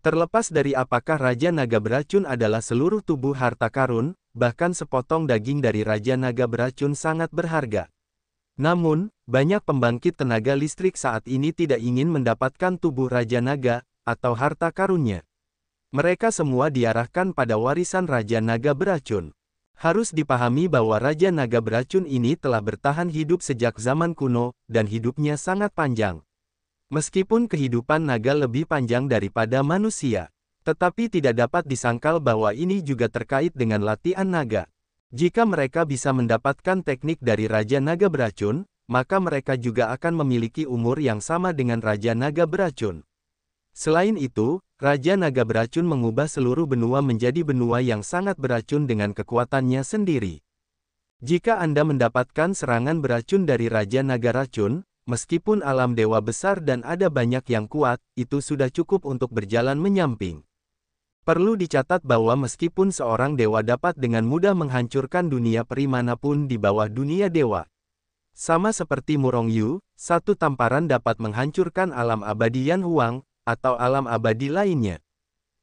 Terlepas dari apakah Raja Naga Beracun adalah seluruh tubuh harta karun, bahkan sepotong daging dari Raja Naga Beracun sangat berharga. Namun, banyak pembangkit tenaga listrik saat ini tidak ingin mendapatkan tubuh Raja Naga, atau harta karunnya. Mereka semua diarahkan pada warisan Raja Naga Beracun. Harus dipahami bahwa Raja Naga Beracun ini telah bertahan hidup sejak zaman kuno, dan hidupnya sangat panjang. Meskipun kehidupan naga lebih panjang daripada manusia, tetapi tidak dapat disangkal bahwa ini juga terkait dengan latihan naga. Jika mereka bisa mendapatkan teknik dari Raja Naga Beracun, maka mereka juga akan memiliki umur yang sama dengan Raja Naga Beracun. Selain itu, Raja Naga Beracun mengubah seluruh benua menjadi benua yang sangat beracun dengan kekuatannya sendiri. Jika Anda mendapatkan serangan beracun dari Raja Naga Racun, meskipun alam dewa besar dan ada banyak yang kuat, itu sudah cukup untuk berjalan menyamping. Perlu dicatat bahwa meskipun seorang dewa dapat dengan mudah menghancurkan dunia peri manapun di bawah dunia dewa. Sama seperti Murong Yu, satu tamparan dapat menghancurkan alam abadi Yan Huang, atau alam abadi lainnya.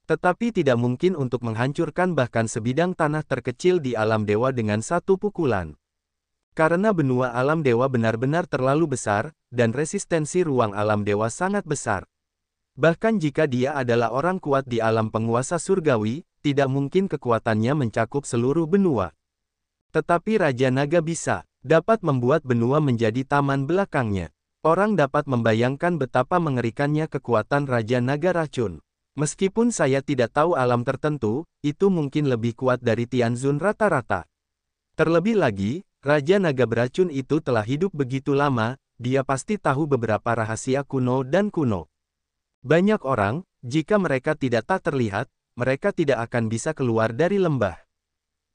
Tetapi tidak mungkin untuk menghancurkan bahkan sebidang tanah terkecil di alam dewa dengan satu pukulan. Karena benua alam dewa benar-benar terlalu besar, dan resistensi ruang alam dewa sangat besar. Bahkan jika dia adalah orang kuat di alam penguasa surgawi, tidak mungkin kekuatannya mencakup seluruh benua. Tetapi Raja Naga dapat membuat benua menjadi taman belakangnya. Orang dapat membayangkan betapa mengerikannya kekuatan Raja Naga Racun. Meskipun saya tidak tahu alam tertentu, itu mungkin lebih kuat dari Tianzun rata-rata. Terlebih lagi, Raja Naga Beracun itu telah hidup begitu lama, dia pasti tahu beberapa rahasia kuno dan kuno. Banyak orang, jika mereka tidak tak terlihat, mereka tidak akan bisa keluar dari lembah.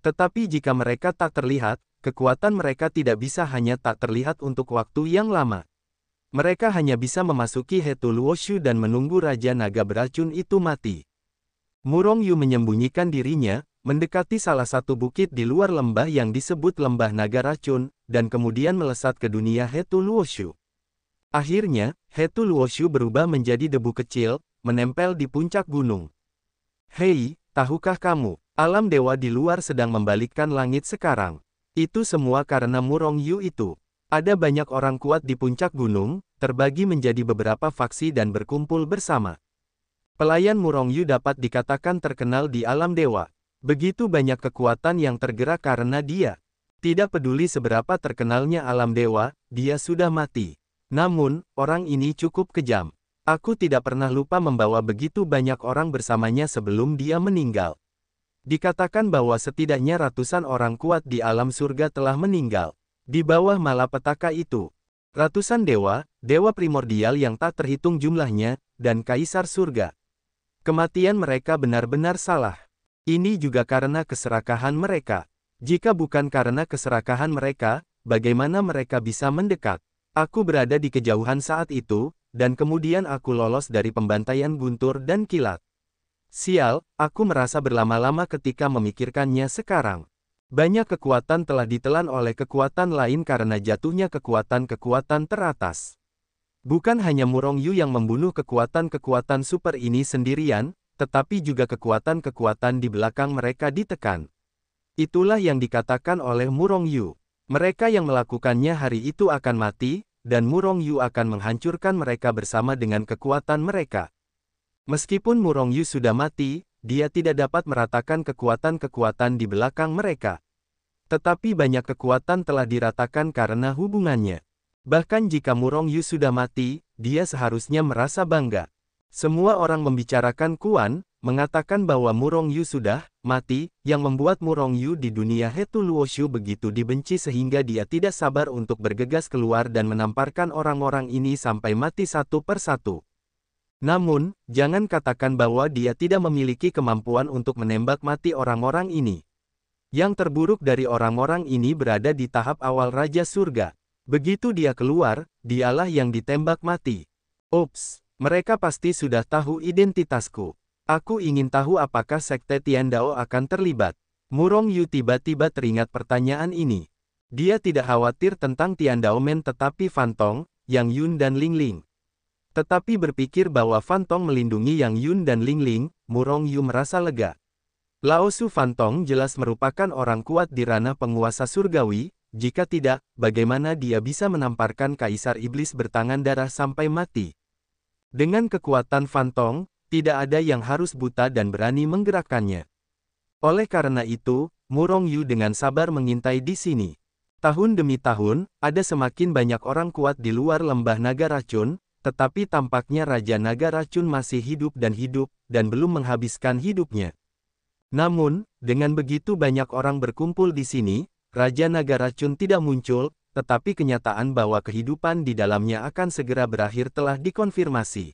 Tetapi jika mereka tak terlihat, kekuatan mereka tidak bisa hanya tak terlihat untuk waktu yang lama. Mereka hanya bisa memasuki Hetu Luoshu dan menunggu Raja Naga Beracun itu mati. Murong Yu menyembunyikan dirinya, mendekati salah satu bukit di luar lembah yang disebut Lembah Naga Racun, dan kemudian melesat ke dunia Hetu Luoshu. Akhirnya, Hetu Luoshu berubah menjadi debu kecil, menempel di puncak gunung. Hei, tahukah kamu, alam dewa di luar sedang membalikkan langit sekarang. Itu semua karena Murong Yu itu. Ada banyak orang kuat di puncak gunung, terbagi menjadi beberapa faksi dan berkumpul bersama. Pelayan Murong Yu dapat dikatakan terkenal di alam dewa. Begitu banyak kekuatan yang tergerak karena dia. Tidak peduli seberapa terkenalnya alam dewa, dia sudah mati. Namun, orang ini cukup kejam. Aku tidak pernah lupa membawa begitu banyak orang bersamanya sebelum dia meninggal. Dikatakan bahwa setidaknya ratusan orang kuat di alam surga telah meninggal. Di bawah malapetaka itu, ratusan dewa, dewa primordial yang tak terhitung jumlahnya, dan kaisar surga. Kematian mereka benar-benar salah. Ini juga karena keserakahan mereka. Jika bukan karena keserakahan mereka, bagaimana mereka bisa mendekat? Aku berada di kejauhan saat itu, dan kemudian aku lolos dari pembantaian guntur dan kilat. Sial, aku merasa berlama-lama ketika memikirkannya sekarang. Banyak kekuatan telah ditelan oleh kekuatan lain karena jatuhnya kekuatan-kekuatan teratas. Bukan hanya Murong Yu yang membunuh kekuatan-kekuatan super ini sendirian, tetapi juga kekuatan-kekuatan di belakang mereka ditekan. Itulah yang dikatakan oleh Murong Yu. Mereka yang melakukannya hari itu akan mati, dan Murong Yu akan menghancurkan mereka bersama dengan kekuatan mereka. Meskipun Murong Yu sudah mati, dia tidak dapat meratakan kekuatan-kekuatan di belakang mereka. Tetapi banyak kekuatan telah diratakan karena hubungannya. Bahkan jika Murong Yu sudah mati, dia seharusnya merasa bangga. Semua orang membicarakan Kuan, mengatakan bahwa Murong Yu sudah mati, yang membuat Murong Yu di dunia Hetu Luoshu begitu dibenci sehingga dia tidak sabar untuk bergegas keluar dan menamparkan orang-orang ini sampai mati satu persatu. Namun, jangan katakan bahwa dia tidak memiliki kemampuan untuk menembak mati orang-orang ini. Yang terburuk dari orang-orang ini berada di tahap awal Raja Surga. Begitu dia keluar, dialah yang ditembak mati. Ups, mereka pasti sudah tahu identitasku. Aku ingin tahu apakah Sekte Tiandao akan terlibat. Murong Yu tiba-tiba teringat pertanyaan ini. Dia tidak khawatir tentang Tiandao Men tetapi Fantong, Yang Yun dan Ling Ling. Tetapi berpikir bahwa Fantong melindungi Yang Yun dan Ling Ling, Murong Yu merasa lega. Lao Su Fantong jelas merupakan orang kuat di ranah penguasa surgawi, jika tidak, bagaimana dia bisa menamparkan Kaisar Iblis bertangan darah sampai mati? Dengan kekuatan Fantong, tidak ada yang harus buta dan berani menggerakkannya. Oleh karena itu, Murong Yu dengan sabar mengintai di sini. Tahun demi tahun, ada semakin banyak orang kuat di luar lembah naga racun, tetapi tampaknya Raja Naga Racun masih hidup dan belum menghabiskan hidupnya. Namun, dengan begitu banyak orang berkumpul di sini, Raja Naga Racun tidak muncul, tetapi kenyataan bahwa kehidupan di dalamnya akan segera berakhir telah dikonfirmasi.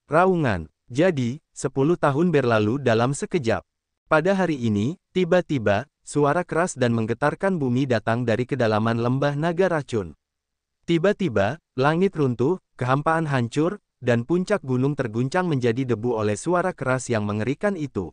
Raungan. Jadi, 10 tahun berlalu dalam sekejap. Pada hari ini, tiba-tiba, suara keras dan menggetarkan bumi datang dari kedalaman lembah Naga Racun. Tiba-tiba, langit runtuh, kehampaan hancur, dan puncak gunung terguncang menjadi debu oleh suara keras yang mengerikan itu.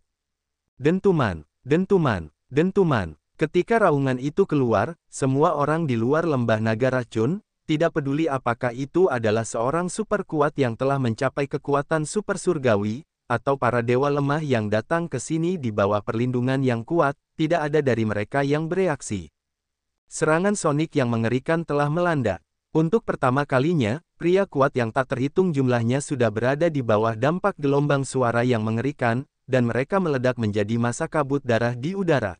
Dentuman, dentuman, dentuman. Ketika raungan itu keluar, semua orang di luar lembah naga racun, tidak peduli apakah itu adalah seorang super kuat yang telah mencapai kekuatan super surgawi, atau para dewa lemah yang datang ke sini di bawah perlindungan yang kuat, tidak ada dari mereka yang bereaksi. Serangan sonik yang mengerikan telah melanda. Untuk pertama kalinya, pria kuat yang tak terhitung jumlahnya sudah berada di bawah dampak gelombang suara yang mengerikan, dan mereka meledak menjadi massa kabut darah di udara.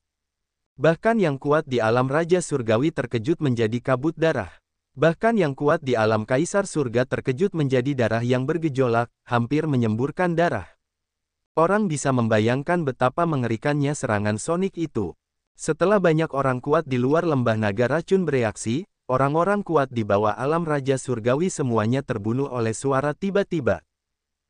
Bahkan yang kuat di alam Raja Surgawi terkejut menjadi kabut darah. Bahkan yang kuat di alam Kaisar Surga terkejut menjadi darah yang bergejolak, hampir menyemburkan darah. Orang bisa membayangkan betapa mengerikannya serangan sonik itu. Setelah banyak orang kuat di luar lembah naga racun bereaksi, orang-orang kuat di bawah alam Raja Surgawi semuanya terbunuh oleh suara tiba-tiba.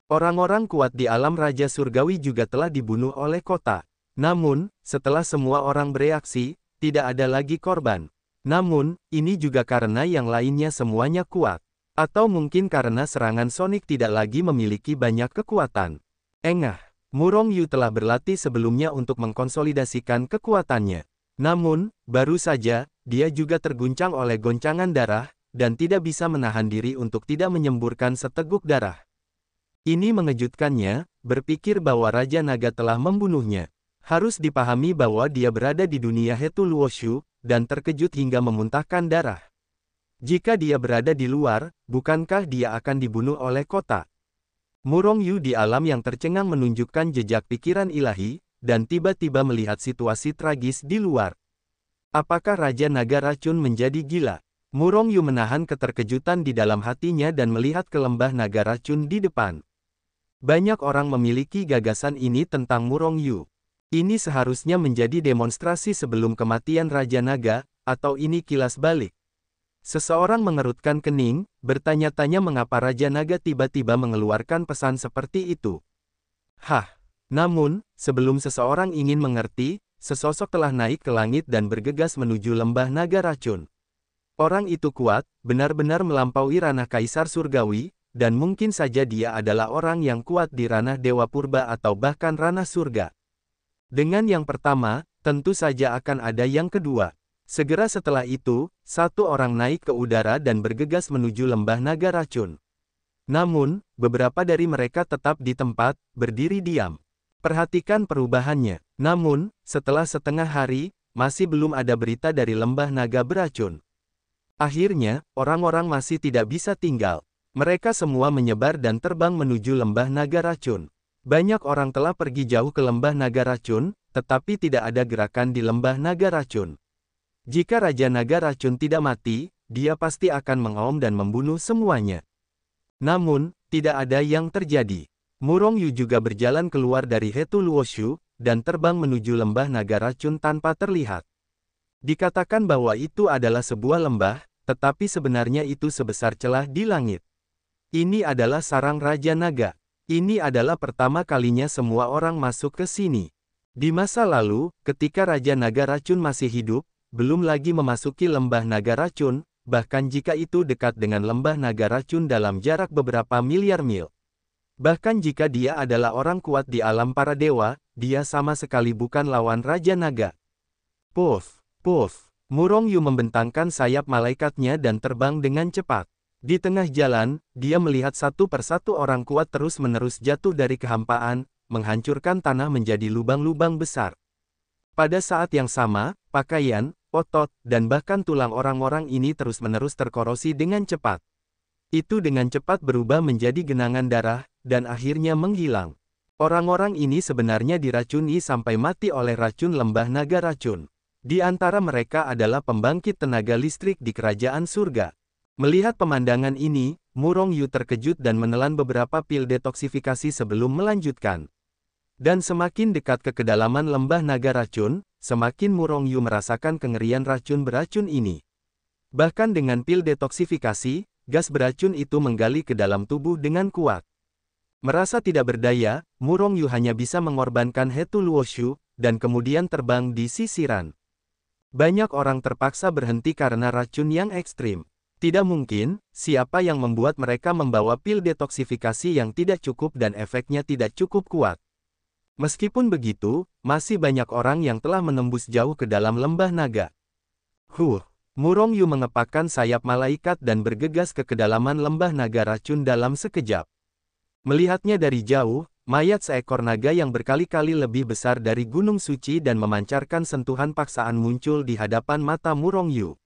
Orang-orang kuat di alam Raja Surgawi juga telah dibunuh oleh kota. Namun, setelah semua orang bereaksi, tidak ada lagi korban. Namun, ini juga karena yang lainnya semuanya kuat. Atau mungkin karena serangan sonik tidak lagi memiliki banyak kekuatan. Engah, Murong Yu telah berlatih sebelumnya untuk mengkonsolidasikan kekuatannya. Namun, baru saja, dia juga terguncang oleh goncangan darah, dan tidak bisa menahan diri untuk tidak menyemburkan seteguk darah. Ini mengejutkannya, berpikir bahwa Raja Naga telah membunuhnya. Harus dipahami bahwa dia berada di dunia Hetu Luoshu, dan terkejut hingga memuntahkan darah. Jika dia berada di luar, bukankah dia akan dibunuh oleh kota? Murong Yu di alam yang tercengang menunjukkan jejak pikiran ilahi, dan tiba-tiba melihat situasi tragis di luar. Apakah Raja Naga Racun menjadi gila? Murong Yu menahan keterkejutan di dalam hatinya dan melihat ke lembah naga racun di depan. Banyak orang memiliki gagasan ini tentang Murong Yu. Ini seharusnya menjadi demonstrasi sebelum kematian Raja Naga, atau ini kilas balik. Seseorang mengerutkan kening, bertanya-tanya mengapa Raja Naga tiba-tiba mengeluarkan pesan seperti itu. Hah! Namun, sebelum seseorang ingin mengerti, sesosok telah naik ke langit dan bergegas menuju lembah naga racun. Orang itu kuat, benar-benar melampaui ranah Kaisar Surgawi, dan mungkin saja dia adalah orang yang kuat di ranah Dewa Purba atau bahkan ranah surga. Dengan yang pertama, tentu saja akan ada yang kedua. Segera setelah itu, satu orang naik ke udara dan bergegas menuju lembah naga racun. Namun, beberapa dari mereka tetap di tempat, berdiri diam. Perhatikan perubahannya. Namun, setelah setengah hari, masih belum ada berita dari lembah naga beracun. Akhirnya, orang-orang masih tidak bisa tinggal. Mereka semua menyebar dan terbang menuju lembah naga racun. Banyak orang telah pergi jauh ke lembah naga racun, tetapi tidak ada gerakan di lembah naga racun. Jika Raja Naga Racun tidak mati, dia pasti akan mengaum dan membunuh semuanya. Namun, tidak ada yang terjadi. Murong Yu juga berjalan keluar dari Hetu Luoshu, dan terbang menuju lembah naga racun tanpa terlihat. Dikatakan bahwa itu adalah sebuah lembah, tetapi sebenarnya itu sebesar celah di langit. Ini adalah sarang Raja Naga. Ini adalah pertama kalinya semua orang masuk ke sini. Di masa lalu, ketika Raja Naga Racun masih hidup, belum lagi memasuki lembah naga racun, bahkan jika itu dekat dengan lembah naga racun dalam jarak beberapa miliar mil. Bahkan jika dia adalah orang kuat di alam para dewa, dia sama sekali bukan lawan Raja Naga. Puff, puff, Murong Yu membentangkan sayap malaikatnya dan terbang dengan cepat. Di tengah jalan, dia melihat satu persatu orang kuat terus-menerus jatuh dari kehampaan, menghancurkan tanah menjadi lubang-lubang besar. Pada saat yang sama, pakaian, otot, dan bahkan tulang orang-orang ini terus-menerus terkorosi dengan cepat. Itu dengan cepat berubah menjadi genangan darah, dan akhirnya menghilang. Orang-orang ini sebenarnya diracuni sampai mati oleh racun lembah naga racun. Di antara mereka adalah pembangkit tenaga listrik di kerajaan surga. Melihat pemandangan ini, Murong Yu terkejut dan menelan beberapa pil detoksifikasi sebelum melanjutkan. Dan semakin dekat ke kedalaman lembah naga racun, semakin Murong Yu merasakan kengerian racun beracun ini. Bahkan dengan pil detoksifikasi, gas beracun itu menggali ke dalam tubuh dengan kuat. Merasa tidak berdaya, Murong Yu hanya bisa mengorbankan Hetu Luoshu, dan kemudian terbang di sisiran. Banyak orang terpaksa berhenti karena racun yang ekstrim. Tidak mungkin, siapa yang membuat mereka membawa pil detoksifikasi yang tidak cukup dan efeknya tidak cukup kuat. Meskipun begitu, masih banyak orang yang telah menembus jauh ke dalam lembah naga. Murong Yu mengepakkan sayap malaikat dan bergegas ke kedalaman lembah naga racun dalam sekejap. Melihatnya dari jauh, mayat seekor naga yang berkali-kali lebih besar dari gunung suci dan memancarkan sentuhan paksaan muncul di hadapan mata Murong Yu.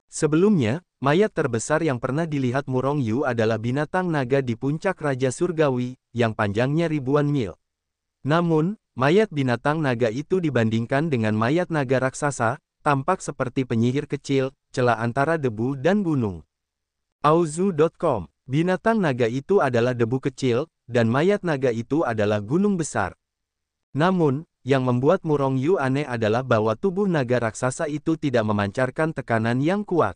Sebelumnya, mayat terbesar yang pernah dilihat Murong Yu adalah binatang naga di puncak Raja Surgawi, yang panjangnya ribuan mil. Namun, mayat binatang naga itu dibandingkan dengan mayat naga raksasa, tampak seperti penyihir kecil, celah antara debu dan gunung. Auzu.com. Binatang naga itu adalah debu kecil, dan mayat naga itu adalah gunung besar. Namun, yang membuat Murong Yu aneh adalah bahwa tubuh naga raksasa itu tidak memancarkan tekanan yang kuat.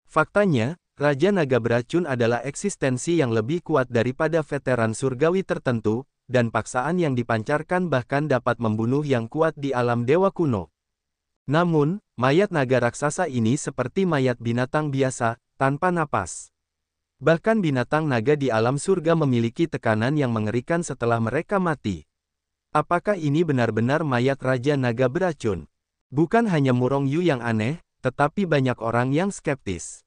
Faktanya, Raja Naga Beracun adalah eksistensi yang lebih kuat daripada veteran surgawi tertentu, dan paksaan yang dipancarkan bahkan dapat membunuh yang kuat di alam dewa kuno. Namun, mayat naga raksasa ini seperti mayat binatang biasa, tanpa napas. Bahkan binatang naga di alam surga memiliki tekanan yang mengerikan setelah mereka mati. Apakah ini benar-benar mayat Raja Naga Beracun? Bukan hanya Murong Yu yang aneh, tetapi banyak orang yang skeptis.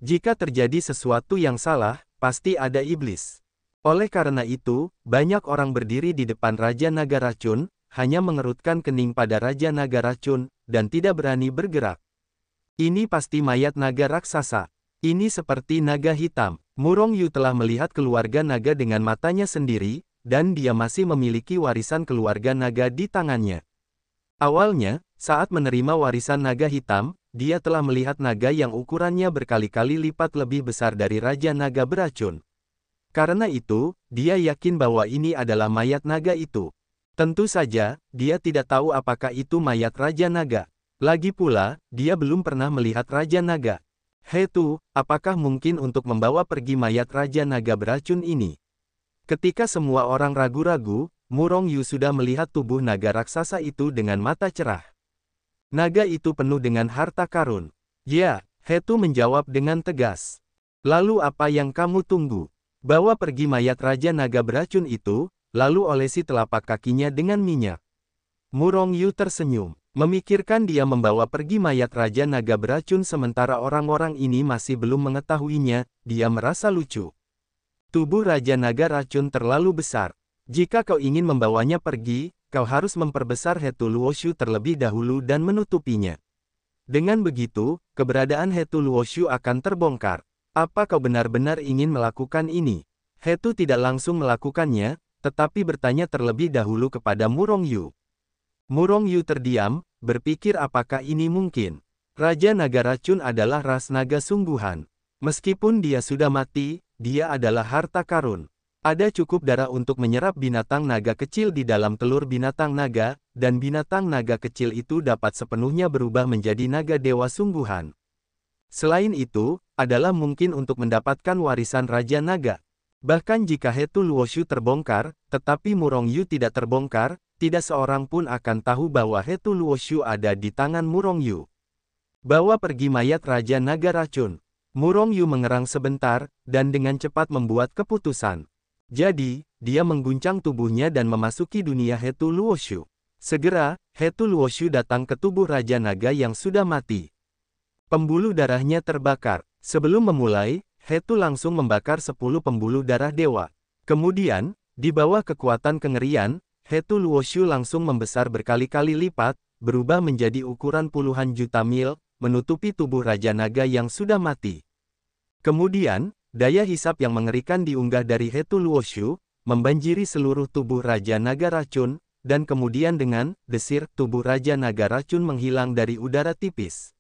Jika terjadi sesuatu yang salah, pasti ada iblis. Oleh karena itu, banyak orang berdiri di depan Raja Naga Racun, hanya mengerutkan kening pada Raja Naga Racun, dan tidak berani bergerak. Ini pasti mayat naga raksasa. Ini seperti naga hitam. Murong Yu telah melihat keluarga naga dengan matanya sendiri, dan dia masih memiliki warisan keluarga naga di tangannya. Awalnya, saat menerima warisan naga hitam, dia telah melihat naga yang ukurannya berkali-kali lipat lebih besar dari Raja Naga Beracun. Karena itu, dia yakin bahwa ini adalah mayat naga itu. Tentu saja, dia tidak tahu apakah itu mayat Raja Naga. Lagi pula, dia belum pernah melihat Raja Naga. Hetu, apakah mungkin untuk membawa pergi mayat Raja Naga Beracun ini? Ketika semua orang ragu-ragu, Murong Yu sudah melihat tubuh naga raksasa itu dengan mata cerah. Naga itu penuh dengan harta karun. Ya, Hetu menjawab dengan tegas. Lalu apa yang kamu tunggu? Bawa pergi mayat Raja Naga Beracun itu, lalu olesi telapak kakinya dengan minyak. Murong Yu tersenyum. Memikirkan dia membawa pergi mayat Raja Naga Beracun sementara orang-orang ini masih belum mengetahuinya, dia merasa lucu. Tubuh Raja Naga Racun terlalu besar. Jika kau ingin membawanya pergi, kau harus memperbesar Hetu Luoshu terlebih dahulu dan menutupinya. Dengan begitu, keberadaan Hetu Luoshu akan terbongkar. Apa kau benar-benar ingin melakukan ini? Hetu tidak langsung melakukannya, tetapi bertanya terlebih dahulu kepada Murong Yu. Murong Yu terdiam, berpikir apakah ini mungkin. Raja Naga Racun adalah ras naga sungguhan. Meskipun dia sudah mati, dia adalah harta karun. Ada cukup darah untuk menyerap binatang naga kecil di dalam telur binatang naga, dan binatang naga kecil itu dapat sepenuhnya berubah menjadi naga dewa sungguhan. Selain itu, adalah mungkin untuk mendapatkan warisan Raja Naga. Bahkan jika Hetu Luoshu terbongkar, tetapi Murong Yu tidak terbongkar, tidak seorang pun akan tahu bahwa Hetu Luoshu ada di tangan Murong Yu. Bawa pergi mayat Raja Naga Racun. Murong Yu mengerang sebentar, dan dengan cepat membuat keputusan. Jadi, dia mengguncang tubuhnya dan memasuki dunia Hetu Luoshu. Segera, Hetu Luoshu datang ke tubuh Raja Naga yang sudah mati. Pembuluh darahnya terbakar. Sebelum memulai, Hetu langsung membakar 10 pembuluh darah dewa. Kemudian, di bawah kekuatan kengerian, Hetu Luoshu langsung membesar berkali-kali lipat, berubah menjadi ukuran puluhan juta mil, menutupi tubuh Raja Naga yang sudah mati. Kemudian, daya hisap yang mengerikan diunggah dari Hetu Luoshu, membanjiri seluruh tubuh Raja Naga Racun, dan kemudian dengan desir, tubuh Raja Naga Racun menghilang dari udara tipis.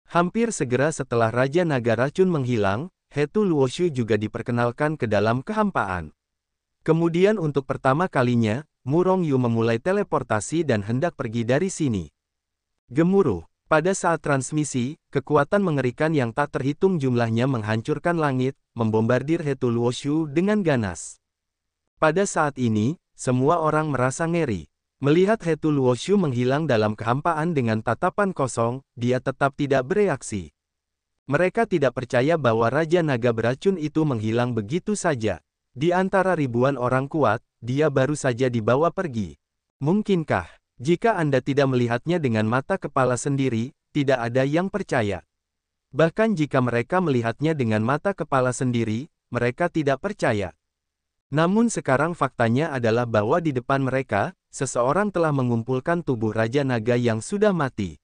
Hampir segera setelah Raja Naga Racun menghilang, Hetu Luoshu juga diperkenalkan ke dalam kehampaan. Kemudian untuk pertama kalinya, Murong Yu memulai teleportasi dan hendak pergi dari sini. Gemuruh. Pada saat transmisi, kekuatan mengerikan yang tak terhitung jumlahnya menghancurkan langit, membombardir Hetu Luoshu dengan ganas. Pada saat ini, semua orang merasa ngeri. Melihat Hetu Luoshu menghilang dalam kehampaan dengan tatapan kosong, dia tetap tidak bereaksi. Mereka tidak percaya bahwa Raja Naga beracun itu menghilang begitu saja. Di antara ribuan orang kuat, dia baru saja dibawa pergi. Mungkinkah, jika Anda tidak melihatnya dengan mata kepala sendiri, tidak ada yang percaya. Bahkan jika mereka melihatnya dengan mata kepala sendiri, mereka tidak percaya. Namun sekarang faktanya adalah bahwa di depan mereka, seseorang telah mengumpulkan tubuh Raja Naga yang sudah mati.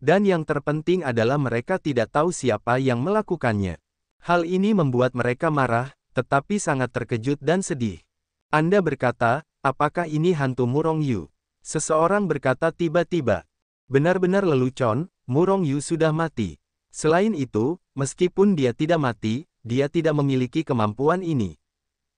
Dan yang terpenting adalah mereka tidak tahu siapa yang melakukannya. Hal ini membuat mereka marah, tetapi sangat terkejut dan sedih. Anda berkata, apakah ini hantu Murong Yu? Seseorang berkata tiba-tiba. Benar-benar lelucon, Murong Yu sudah mati. Selain itu, meskipun dia tidak mati, dia tidak memiliki kemampuan ini.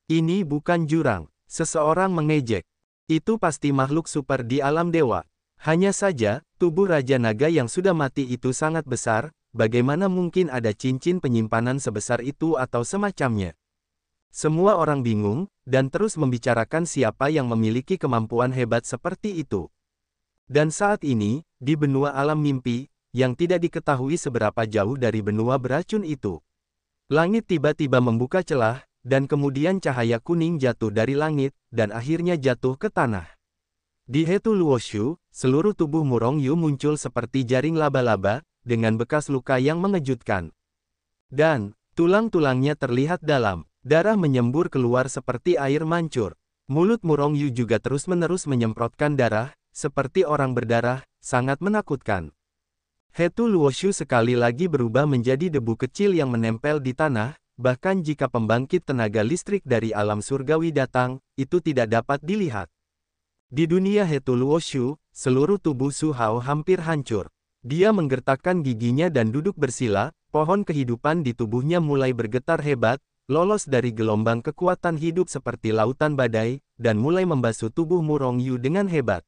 Ini bukan jurang. Seseorang mengejek. Itu pasti makhluk super di alam dewa. Hanya saja, tubuh Raja Naga yang sudah mati itu sangat besar, bagaimana mungkin ada cincin penyimpanan sebesar itu atau semacamnya. Semua orang bingung, dan terus membicarakan siapa yang memiliki kemampuan hebat seperti itu. Dan saat ini, di benua alam mimpi, yang tidak diketahui seberapa jauh dari benua beracun itu, langit tiba-tiba membuka celah, dan kemudian cahaya kuning jatuh dari langit, dan akhirnya jatuh ke tanah. Di Hetu Luoshu, seluruh tubuh Murong Yu muncul seperti jaring laba-laba, dengan bekas luka yang mengejutkan. Dan, tulang-tulangnya terlihat dalam. Darah menyembur keluar seperti air mancur. Mulut Murong Yu juga terus-menerus menyemprotkan darah, seperti orang berdarah, sangat menakutkan. Hetu Luoshu sekali lagi berubah menjadi debu kecil yang menempel di tanah, bahkan jika pembangkit tenaga listrik dari alam surgawi datang, itu tidak dapat dilihat. Di dunia Hetu Luoshu, seluruh tubuh Su Hao hampir hancur. Dia menggertakkan giginya dan duduk bersila, pohon kehidupan di tubuhnya mulai bergetar hebat, lolos dari gelombang kekuatan hidup seperti lautan badai, dan mulai membasuh tubuh Murong Yu dengan hebat.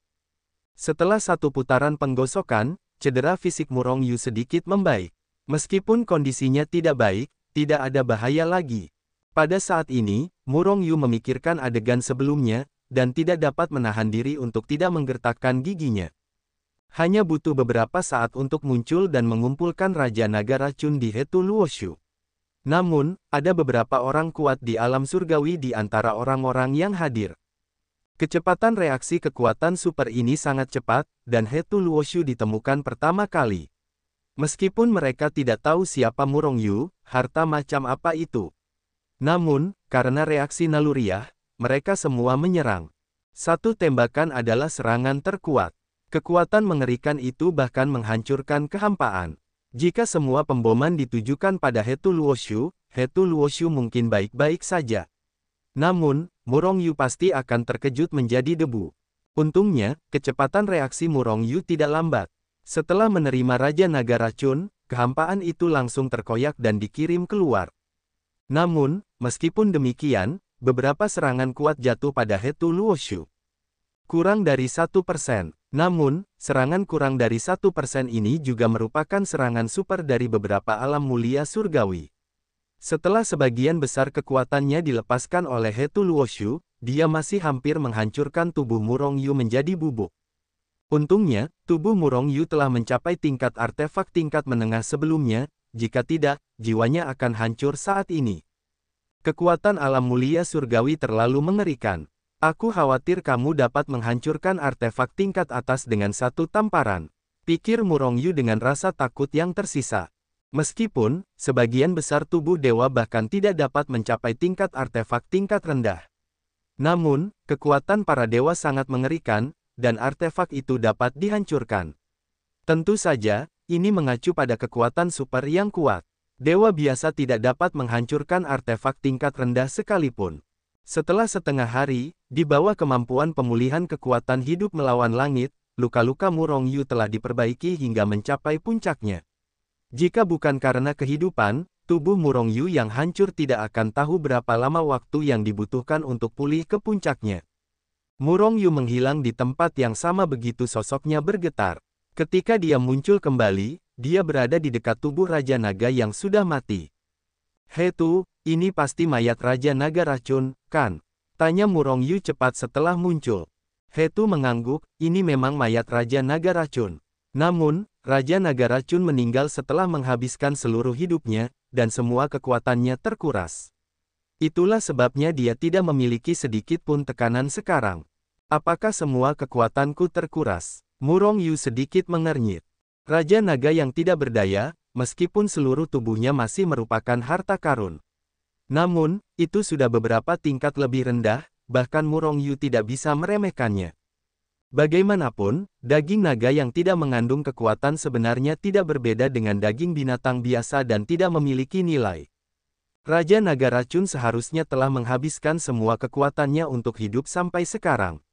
Setelah satu putaran penggosokan, cedera fisik Murong Yu sedikit membaik. Meskipun kondisinya tidak baik, tidak ada bahaya lagi. Pada saat ini, Murong Yu memikirkan adegan sebelumnya, dan tidak dapat menahan diri untuk tidak menggertakkan giginya. Hanya butuh beberapa saat untuk muncul dan mengumpulkan Raja Naga Racun di Hetu Luoshu. Namun, ada beberapa orang kuat di alam surgawi di antara orang-orang yang hadir. Kecepatan reaksi kekuatan super ini sangat cepat, dan Hetu Luoshu ditemukan pertama kali. Meskipun mereka tidak tahu siapa Murong Yu, harta macam apa itu. Namun, karena reaksi naluriah, mereka semua menyerang. Satu tembakan adalah serangan terkuat. Kekuatan mengerikan itu bahkan menghancurkan kehampaan. Jika semua pemboman ditujukan pada Hetu Luoshu mungkin baik-baik saja. Namun, Murong Yu pasti akan terkejut menjadi debu. Untungnya, kecepatan reaksi Murong Yu tidak lambat. Setelah menerima Raja Naga Racun, kehampaan itu langsung terkoyak dan dikirim keluar. Namun, meskipun demikian, beberapa serangan kuat jatuh pada Hetu Luoshu. Kurang dari 1%. Namun, serangan kurang dari 1% ini juga merupakan serangan super dari beberapa alam mulia surgawi. Setelah sebagian besar kekuatannya dilepaskan oleh Hetu Luoshu, dia masih hampir menghancurkan tubuh Murong Yu menjadi bubuk. Untungnya, tubuh Murong Yu telah mencapai tingkat artefak tingkat menengah sebelumnya, jika tidak, jiwanya akan hancur saat ini. Kekuatan alam mulia surgawi terlalu mengerikan. Aku khawatir kamu dapat menghancurkan artefak tingkat atas dengan satu tamparan. Pikir Murong Yu dengan rasa takut yang tersisa. Meskipun, sebagian besar tubuh dewa bahkan tidak dapat mencapai tingkat artefak tingkat rendah. Namun, kekuatan para dewa sangat mengerikan, dan artefak itu dapat dihancurkan. Tentu saja, ini mengacu pada kekuatan super yang kuat. Dewa biasa tidak dapat menghancurkan artefak tingkat rendah sekalipun. Setelah setengah hari, di bawah kemampuan pemulihan kekuatan hidup melawan langit, luka-luka Murong Yu telah diperbaiki hingga mencapai puncaknya. Jika bukan karena kehidupan, tubuh Murong Yu yang hancur tidak akan tahu berapa lama waktu yang dibutuhkan untuk pulih ke puncaknya. Murong Yu menghilang di tempat yang sama begitu sosoknya bergetar. Ketika dia muncul kembali, dia berada di dekat tubuh Raja Naga yang sudah mati. Hetu, ini pasti mayat Raja Naga Racun, kan? Tanya Murong Yu cepat setelah muncul. Hetu mengangguk, ini memang mayat Raja Naga Racun. Namun, Raja Naga Racun meninggal setelah menghabiskan seluruh hidupnya, dan semua kekuatannya terkuras. Itulah sebabnya dia tidak memiliki sedikit pun tekanan sekarang. Apakah semua kekuatanku terkuras? Murong Yu sedikit mengernyit. Raja Naga yang tidak berdaya, meskipun seluruh tubuhnya masih merupakan harta karun. Namun, itu sudah beberapa tingkat lebih rendah, bahkan Murong Yu tidak bisa meremehkannya. Bagaimanapun, daging naga yang tidak mengandung kekuatan sebenarnya tidak berbeda dengan daging binatang biasa dan tidak memiliki nilai. Raja Naga Racun seharusnya telah menghabiskan semua kekuatannya untuk hidup sampai sekarang.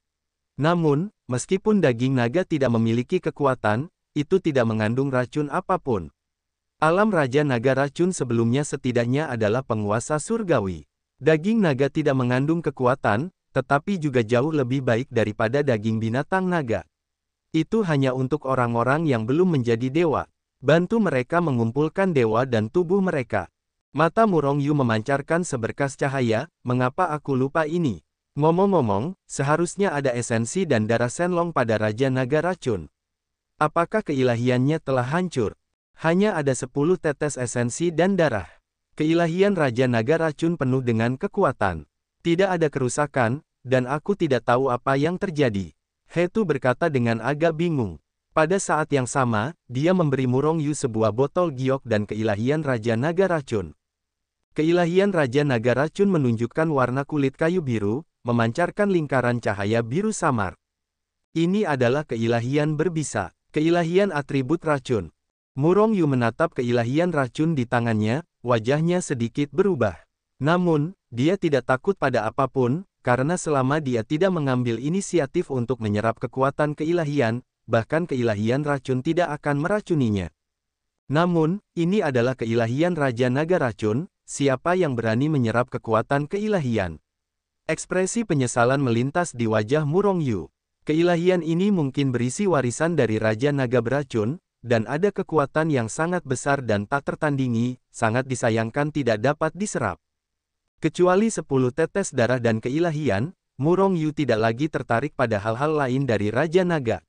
Namun, meskipun daging naga tidak memiliki kekuatan, itu tidak mengandung racun apapun. Alam Raja Naga Racun sebelumnya setidaknya adalah penguasa surgawi. Daging naga tidak mengandung kekuatan, tetapi juga jauh lebih baik daripada daging binatang naga. Itu hanya untuk orang-orang yang belum menjadi dewa. Bantu mereka mengumpulkan dewa dan tubuh mereka. Mata Murong Yu memancarkan seberkas cahaya, mengapa aku lupa ini? Ngomong-ngomong, seharusnya ada esensi dan darah Shenlong pada Raja Naga Racun. Apakah keilahiannya telah hancur? Hanya ada 10 tetes esensi dan darah. Keilahian Raja Naga Racun penuh dengan kekuatan. Tidak ada kerusakan, dan aku tidak tahu apa yang terjadi. Hetu berkata dengan agak bingung. Pada saat yang sama, dia memberi Murong Yu sebuah botol giok dan keilahian Raja Naga Racun. Keilahian Raja Naga Racun menunjukkan warna kulit kayu biru, memancarkan lingkaran cahaya biru samar. Ini adalah keilahian berbisa, keilahian atribut racun. Murong Yu menatap keilahian racun di tangannya, wajahnya sedikit berubah. Namun, dia tidak takut pada apapun, karena selama dia tidak mengambil inisiatif untuk menyerap kekuatan keilahian, bahkan keilahian racun tidak akan meracuninya. Namun, ini adalah keilahian Raja Naga Racun, siapa yang berani menyerap kekuatan keilahian? Ekspresi penyesalan melintas di wajah Murong Yu. Keilahian ini mungkin berisi warisan dari Raja Naga Beracun, dan ada kekuatan yang sangat besar dan tak tertandingi, sangat disayangkan tidak dapat diserap. Kecuali 10 tetes darah dan keilahian, Murong Yu tidak lagi tertarik pada hal-hal lain dari Raja Naga.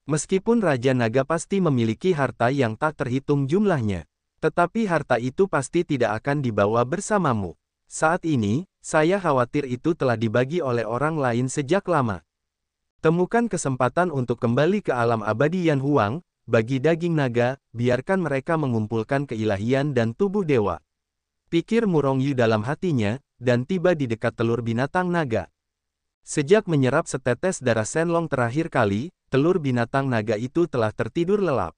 Meskipun Raja Naga pasti memiliki harta yang tak terhitung jumlahnya, tetapi harta itu pasti tidak akan dibawa bersamamu. Saat ini, saya khawatir itu telah dibagi oleh orang lain sejak lama. Temukan kesempatan untuk kembali ke alam abadi Yan Huang. Bagi daging naga, biarkan mereka mengumpulkan keilahian dan tubuh dewa. Pikir Murong Yu dalam hatinya, dan tiba di dekat telur binatang naga. Sejak menyerap setetes darah Shenlong terakhir kali, telur binatang naga itu telah tertidur lelap.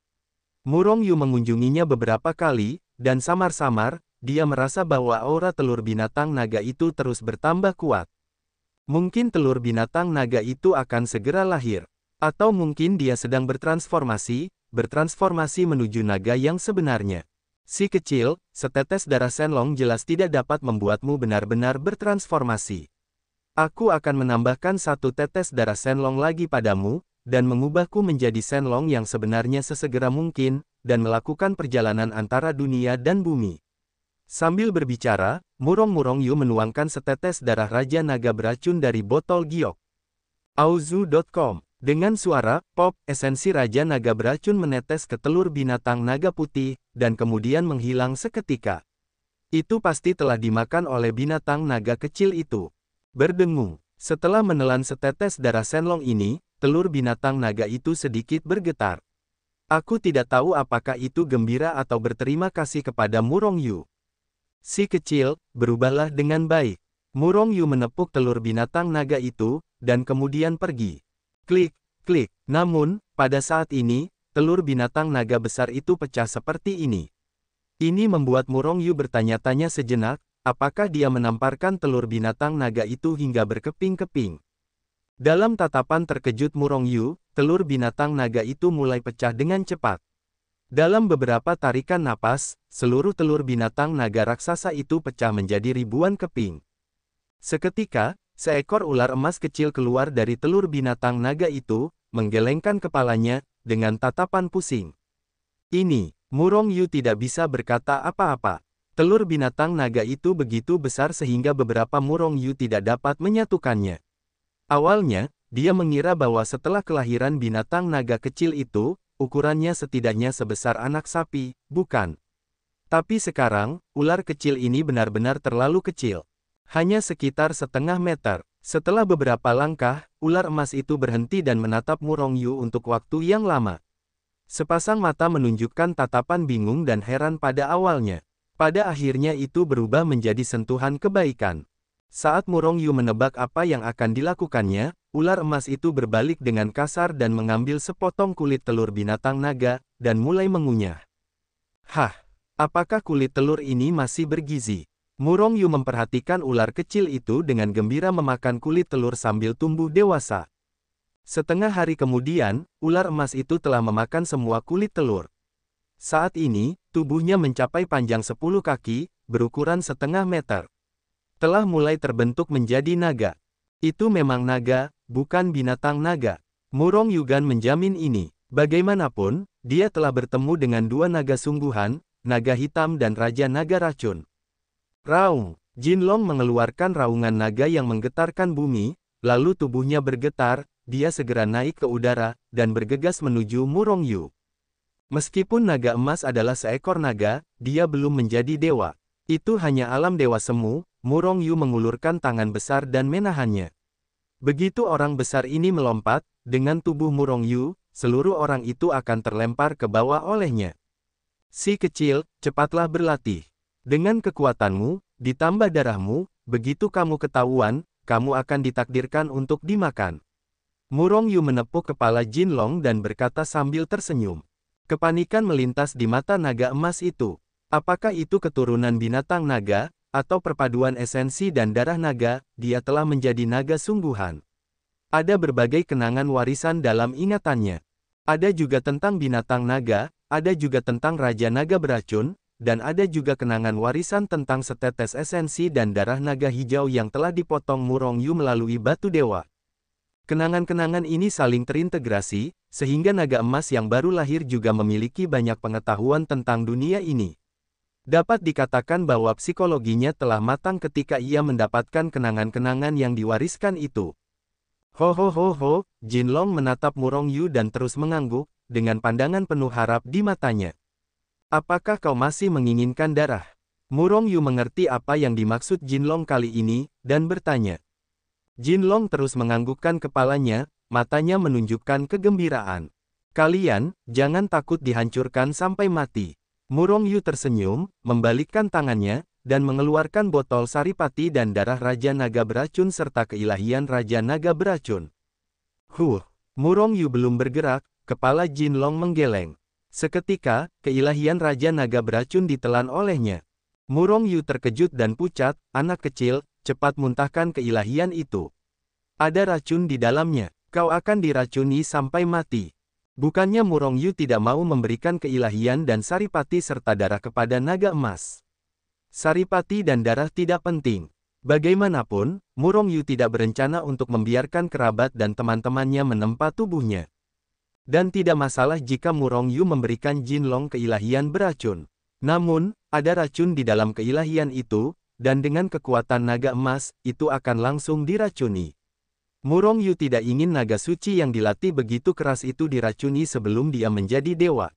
Murong Yu mengunjunginya beberapa kali, dan samar-samar, dia merasa bahwa aura telur binatang naga itu terus bertambah kuat. Mungkin telur binatang naga itu akan segera lahir. Atau mungkin dia sedang bertransformasi menuju naga yang sebenarnya. Si kecil, setetes darah Shenlong jelas tidak dapat membuatmu benar-benar bertransformasi. Aku akan menambahkan satu tetes darah Shenlong lagi padamu, dan mengubahku menjadi Shenlong yang sebenarnya sesegera mungkin, dan melakukan perjalanan antara dunia dan bumi. Sambil berbicara, Murong Yu menuangkan setetes darah Raja Naga beracun dari botol giok. Auzu.com. Dengan suara pop, esensi Raja Naga beracun menetes ke telur binatang naga putih, dan kemudian menghilang seketika. Itu pasti telah dimakan oleh binatang naga kecil itu. Berdengung. Setelah menelan setetes darah Shenlong ini, telur binatang naga itu sedikit bergetar. Aku tidak tahu apakah itu gembira atau berterima kasih kepada Murong Yu. Si kecil, berubahlah dengan baik. Murong Yu menepuk telur binatang naga itu, dan kemudian pergi. Klik, klik. Namun, pada saat ini, telur binatang naga besar itu pecah seperti ini. Ini membuat Murong Yu bertanya-tanya sejenak, apakah dia menamparkan telur binatang naga itu hingga berkeping-keping. Dalam tatapan terkejut Murong Yu, telur binatang naga itu mulai pecah dengan cepat. Dalam beberapa tarikan napas, seluruh telur binatang naga raksasa itu pecah menjadi ribuan keping. Seketika, seekor ular emas kecil keluar dari telur binatang naga itu, menggelengkan kepalanya, dengan tatapan pusing. Ini, Murong Yu tidak bisa berkata apa-apa. Telur binatang naga itu begitu besar sehingga beberapa Murong Yu tidak dapat menyatukannya. Awalnya, dia mengira bahwa setelah kelahiran binatang naga kecil itu, ukurannya setidaknya sebesar anak sapi, bukan? Tapi sekarang, ular kecil ini benar-benar terlalu kecil. Hanya sekitar setengah meter. Setelah beberapa langkah, ular emas itu berhenti dan menatap Murong Yu untuk waktu yang lama. Sepasang mata menunjukkan tatapan bingung dan heran pada awalnya. Pada akhirnya itu berubah menjadi sentuhan kebaikan. Saat Murong Yu menebak apa yang akan dilakukannya, ular emas itu berbalik dengan kasar dan mengambil sepotong kulit telur binatang naga, dan mulai mengunyah. Hah, apakah kulit telur ini masih bergizi? Murong Yu memperhatikan ular kecil itu dengan gembira memakan kulit telur sambil tumbuh dewasa. Setengah hari kemudian, ular emas itu telah memakan semua kulit telur. Saat ini, tubuhnya mencapai panjang 10 kaki, berukuran setengah meter. Telah mulai terbentuk menjadi naga. Itu memang naga, bukan binatang naga. Murong Yugan menjamin ini. Bagaimanapun, dia telah bertemu dengan dua naga sungguhan, naga hitam dan raja naga racun. Raung. Jinlong mengeluarkan raungan naga yang menggetarkan bumi, lalu tubuhnya bergetar, dia segera naik ke udara, dan bergegas menuju Murong Yu. Meskipun naga emas adalah seekor naga, dia belum menjadi dewa. Itu hanya alam dewa semu. Murong Yu mengulurkan tangan besar dan menahannya. Begitu orang besar ini melompat, dengan tubuh Murong Yu, seluruh orang itu akan terlempar ke bawah olehnya. Si kecil, cepatlah berlatih. Dengan kekuatanmu, ditambah darahmu, begitu kamu ketahuan, kamu akan ditakdirkan untuk dimakan. Murong Yu menepuk kepala Jinlong dan berkata sambil tersenyum. Kepanikan melintas di mata naga emas itu. Apakah itu keturunan binatang naga? Atau perpaduan esensi dan darah naga, dia telah menjadi naga sungguhan. Ada berbagai kenangan warisan dalam ingatannya. Ada juga tentang binatang naga, ada juga tentang raja naga beracun, dan ada juga kenangan warisan tentang setetes esensi dan darah naga hijau yang telah dipotong Murong Yu melalui batu dewa. Kenangan-kenangan ini saling terintegrasi, sehingga naga emas yang baru lahir juga memiliki banyak pengetahuan tentang dunia ini. Dapat dikatakan bahwa psikologinya telah matang ketika ia mendapatkan kenangan-kenangan yang diwariskan itu. Ho, Jinlong menatap Murong Yu dan terus mengangguk, dengan pandangan penuh harap di matanya. Apakah kau masih menginginkan darah? Murong Yu mengerti apa yang dimaksud Jinlong kali ini, dan bertanya. Jinlong terus menganggukkan kepalanya, matanya menunjukkan kegembiraan. Kalian, jangan takut dihancurkan sampai mati. Murong Yu tersenyum, membalikkan tangannya, dan mengeluarkan botol saripati dan darah Raja Naga beracun serta keilahian Raja Naga beracun. Murong Yu belum bergerak, kepala Jinlong menggeleng. Seketika, keilahian Raja Naga beracun ditelan olehnya. Murong Yu terkejut dan pucat, anak kecil, cepat muntahkan keilahian itu. Ada racun di dalamnya, kau akan diracuni sampai mati. Bukannya Murong Yu tidak mau memberikan keilahian dan saripati serta darah kepada naga emas. Saripati dan darah tidak penting. Bagaimanapun, Murong Yu tidak berencana untuk membiarkan kerabat dan teman-temannya menempa tubuhnya. Dan tidak masalah jika Murong Yu memberikan Jinlong keilahian beracun. Namun, ada racun di dalam keilahian itu, dan dengan kekuatan naga emas, itu akan langsung diracuni. Murong Yu tidak ingin naga suci yang dilatih begitu keras itu diracuni sebelum dia menjadi dewa.